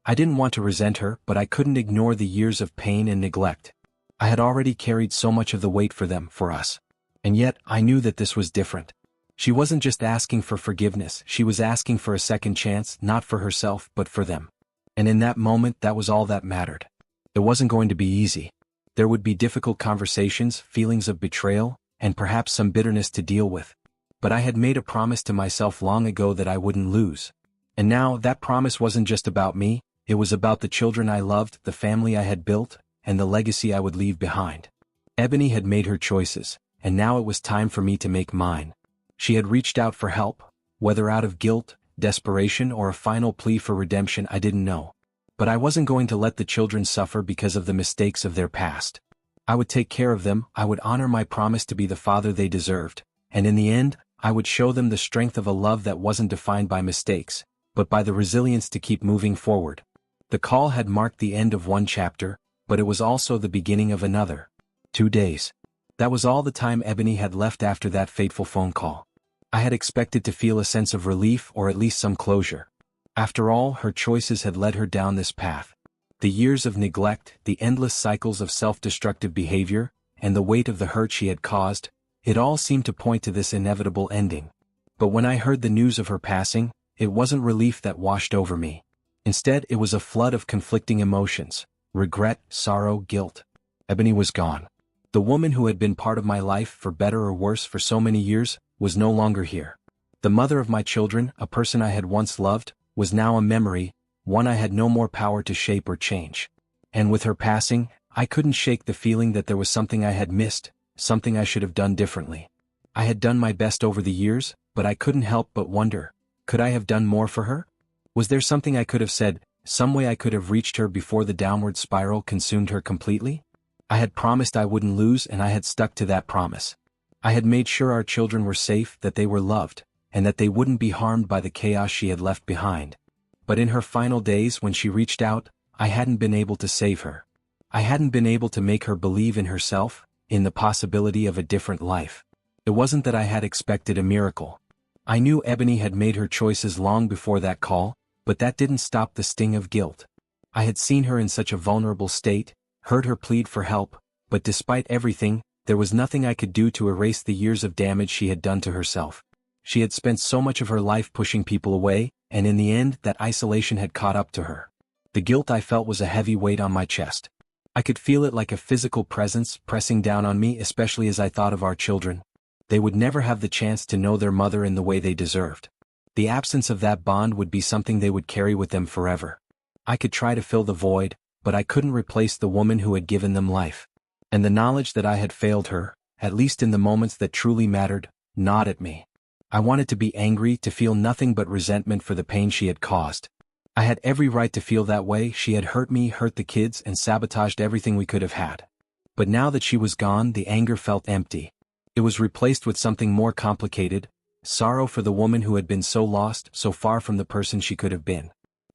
I didn't want to resent her, but I couldn't ignore the years of pain and neglect. I had already carried so much of the weight for them, for us. And yet, I knew that this was different. She wasn't just asking for forgiveness, she was asking for a second chance, not for herself, but for them. And in that moment, that was all that mattered. It wasn't going to be easy. There would be difficult conversations, feelings of betrayal, and perhaps some bitterness to deal with. But I had made a promise to myself long ago that I wouldn't lose. And now, that promise wasn't just about me, it was about the children I loved, the family I had built, and the legacy I would leave behind. Ebony had made her choices, and now it was time for me to make mine. She had reached out for help, whether out of guilt, desperation, or a final plea for redemption, I didn't know. But I wasn't going to let the children suffer because of the mistakes of their past. I would take care of them, I would honor my promise to be the father they deserved, and in the end, I would show them the strength of a love that wasn't defined by mistakes, but by the resilience to keep moving forward. The call had marked the end of one chapter, but it was also the beginning of another. 2 days. That was all the time Ebony had left after that fateful phone call. I had expected to feel a sense of relief or at least some closure. After all, her choices had led her down this path. The years of neglect, the endless cycles of self-destructive behavior, and the weight of the hurt she had caused, it all seemed to point to this inevitable ending. But when I heard the news of her passing, it wasn't relief that washed over me. Instead, it was a flood of conflicting emotions: regret, sorrow, guilt. Ebony was gone. The woman who had been part of my life, for better or worse for so many years, was no longer here. The mother of my children, a person I had once loved, was now a memory, one I had no more power to shape or change. And with her passing, I couldn't shake the feeling that there was something I had missed, something I should have done differently. I had done my best over the years, but I couldn't help but wonder, could I have done more for her? Was there something I could have said, some way I could have reached her before the downward spiral consumed her completely? I had promised I wouldn't lose, and I had stuck to that promise. I had made sure our children were safe, that they were loved, and that they wouldn't be harmed by the chaos she had left behind. But in her final days, when she reached out, I hadn't been able to save her. I hadn't been able to make her believe in herself, in the possibility of a different life. It wasn't that I had expected a miracle. I knew Ebony had made her choices long before that call, but that didn't stop the sting of guilt. I had seen her in such a vulnerable state, heard her plead for help, but despite everything, there was nothing I could do to erase the years of damage she had done to herself. She had spent so much of her life pushing people away, and in the end, that isolation had caught up to her. The guilt I felt was a heavy weight on my chest. I could feel it like a physical presence pressing down on me, especially as I thought of our children. They would never have the chance to know their mother in the way they deserved. The absence of that bond would be something they would carry with them forever. I could try to fill the void, but I couldn't replace the woman who had given them life. And the knowledge that I had failed her, at least in the moments that truly mattered, gnawed at me. I wanted to be angry, to feel nothing but resentment for the pain she had caused. I had every right to feel that way. She had hurt me, hurt the kids, and sabotaged everything we could have had. But now that she was gone, the anger felt empty. It was replaced with something more complicated, sorrow for the woman who had been so lost, so far from the person she could have been.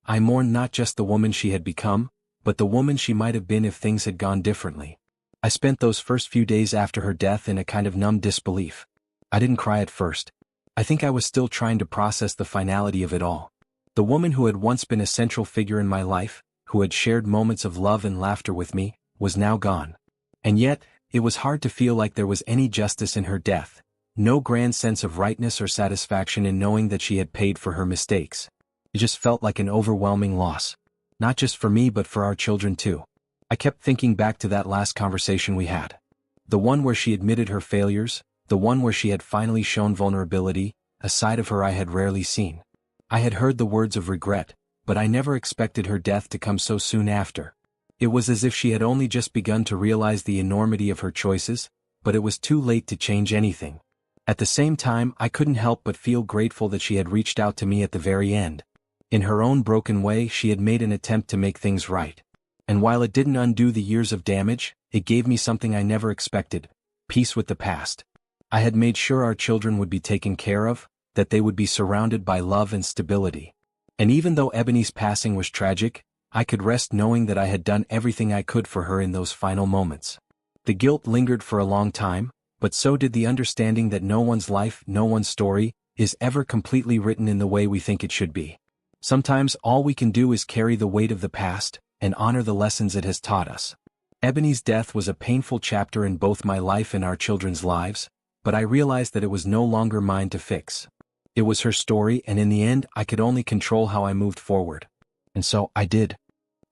I mourned not just the woman she had become, but the woman she might have been if things had gone differently. I spent those first few days after her death in a kind of numb disbelief. I didn't cry at first. I think I was still trying to process the finality of it all. The woman who had once been a central figure in my life, who had shared moments of love and laughter with me, was now gone. And yet, it was hard to feel like there was any justice in her death, no grand sense of rightness or satisfaction in knowing that she had paid for her mistakes. It just felt like an overwhelming loss. Not just for me but for our children too. I kept thinking back to that last conversation we had. The one where she admitted her failures, the one where she had finally shown vulnerability, a side of her I had rarely seen. I had heard the words of regret, but I never expected her death to come so soon after. It was as if she had only just begun to realize the enormity of her choices, but it was too late to change anything. At the same time, I couldn't help but feel grateful that she had reached out to me at the very end. In her own broken way, she had made an attempt to make things right. And while it didn't undo the years of damage, it gave me something I never expected: peace with the past. I had made sure our children would be taken care of, that they would be surrounded by love and stability. And even though Ebony's passing was tragic, I could rest knowing that I had done everything I could for her in those final moments. The guilt lingered for a long time, but so did the understanding that no one's life, no one's story, is ever completely written in the way we think it should be. Sometimes all we can do is carry the weight of the past, and honor the lessons it has taught us. Ebony's death was a painful chapter in both my life and our children's lives, but I realized that it was no longer mine to fix. It was her story, and in the end I could only control how I moved forward. And so I did.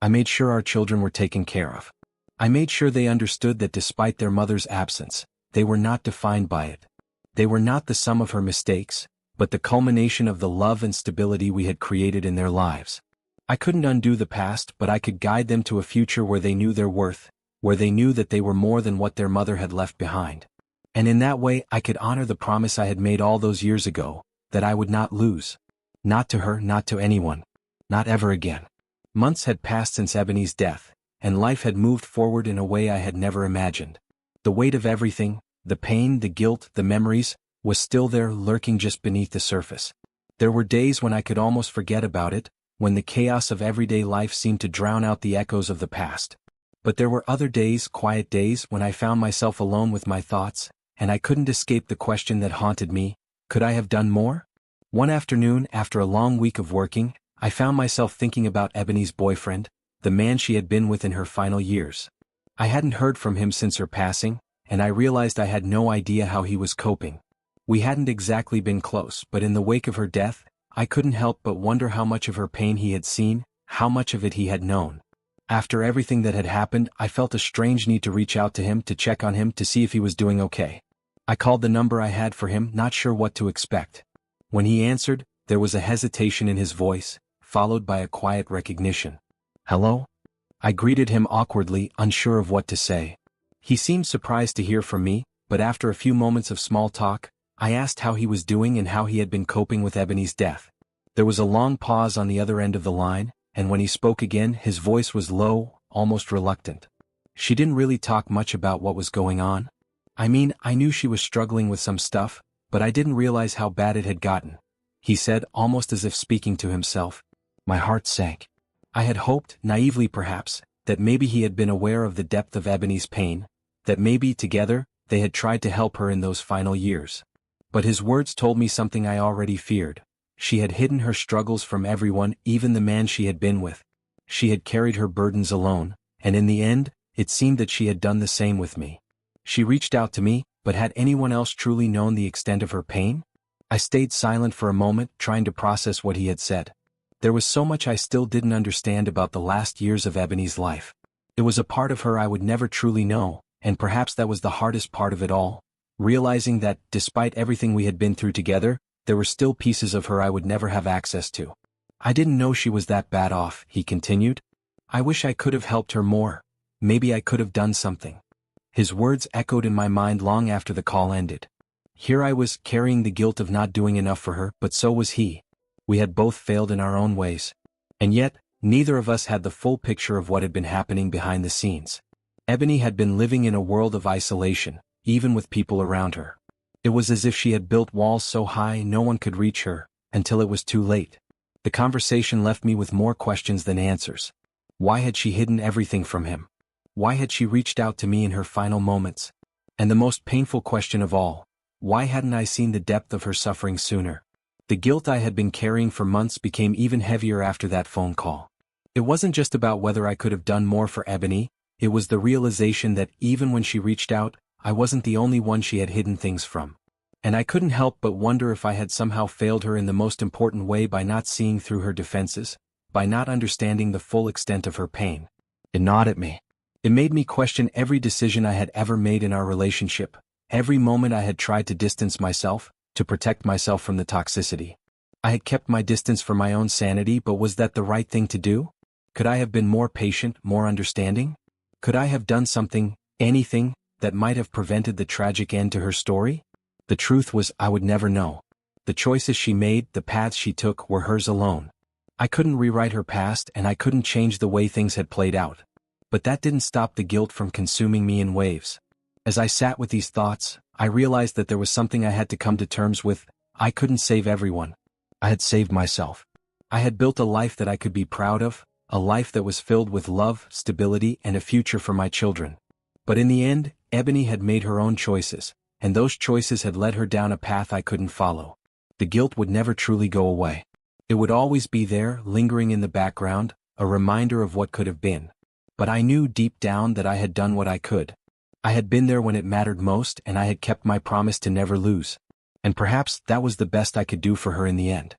I made sure our children were taken care of. I made sure they understood that despite their mother's absence, they were not defined by it. They were not the sum of her mistakes, but the culmination of the love and stability we had created in their lives. I couldn't undo the past, but I could guide them to a future where they knew their worth, where they knew that they were more than what their mother had left behind. And in that way I could honor the promise I had made all those years ago, that I would not lose. Not to her, not to anyone. Not ever again. Months had passed since Ebony's death, and life had moved forward in a way I had never imagined. The weight of everything, the pain, the guilt, the memories, was still there, lurking just beneath the surface. There were days when I could almost forget about it, when the chaos of everyday life seemed to drown out the echoes of the past. But there were other days, quiet days, when I found myself alone with my thoughts, and I couldn't escape the question that haunted me: could I have done more? One afternoon, after a long week of working, I found myself thinking about Ebony's boyfriend, the man she had been with in her final years. I hadn't heard from him since her passing, and I realized I had no idea how he was coping. We hadn't exactly been close, but in the wake of her death, I couldn't help but wonder how much of her pain he had seen, how much of it he had known. After everything that had happened, I felt a strange need to reach out to him, to check on him, to see if he was doing okay. I called the number I had for him, not sure what to expect. When he answered, there was a hesitation in his voice, followed by a quiet recognition. "Hello?" I greeted him awkwardly, unsure of what to say. He seemed surprised to hear from me, but after a few moments of small talk, I asked how he was doing and how he had been coping with Ebony's death. There was a long pause on the other end of the line, and when he spoke again, his voice was low, almost reluctant. She didn't really talk much about what was going on. I mean, I knew she was struggling with some stuff, but I didn't realize how bad it had gotten. He said, almost as if speaking to himself. My heart sank. I had hoped, naively perhaps, that maybe he had been aware of the depth of Ebony's pain, that maybe, together, they had tried to help her in those final years. But his words told me something I already feared. She had hidden her struggles from everyone, even the man she had been with. She had carried her burdens alone, and in the end, it seemed that she had done the same with me. She reached out to me, but had anyone else truly known the extent of her pain? I stayed silent for a moment, trying to process what he had said. There was so much I still didn't understand about the last years of Ebony's life. It was a part of her I would never truly know, and perhaps that was the hardest part of it all. Realizing that, despite everything we had been through together, there were still pieces of her I would never have access to. I didn't know she was that bad off, he continued. I wish I could have helped her more. Maybe I could have done something. His words echoed in my mind long after the call ended. Here I was, carrying the guilt of not doing enough for her, but so was he. We had both failed in our own ways. And yet, neither of us had the full picture of what had been happening behind the scenes. Ebony had been living in a world of isolation, even with people around her. It was as if she had built walls so high no one could reach her, until it was too late. The conversation left me with more questions than answers. Why had she hidden everything from him? Why had she reached out to me in her final moments? And the most painful question of all, why hadn't I seen the depth of her suffering sooner? The guilt I had been carrying for months became even heavier after that phone call. It wasn't just about whether I could have done more for Ebony, it was the realization that even when she reached out, I wasn't the only one she had hidden things from. And I couldn't help but wonder if I had somehow failed her in the most important way by not seeing through her defenses, by not understanding the full extent of her pain. It gnawed at me. It made me question every decision I had ever made in our relationship, every moment I had tried to distance myself, to protect myself from the toxicity. I had kept my distance for my own sanity, but was that the right thing to do? Could I have been more patient, more understanding? Could I have done something, anything, that might have prevented the tragic end to her story? The truth was, I would never know. The choices she made, the paths she took, were hers alone. I couldn't rewrite her past, and I couldn't change the way things had played out. But that didn't stop the guilt from consuming me in waves. As I sat with these thoughts, I realized that there was something I had to come to terms with. I couldn't save everyone. I had saved myself. I had built a life that I could be proud of, a life that was filled with love, stability, and a future for my children. But in the end, Ebony had made her own choices, and those choices had led her down a path I couldn't follow. The guilt would never truly go away. It would always be there, lingering in the background, a reminder of what could have been. But I knew deep down that I had done what I could. I had been there when it mattered most, and I had kept my promise to never lose. And perhaps that was the best I could do for her in the end.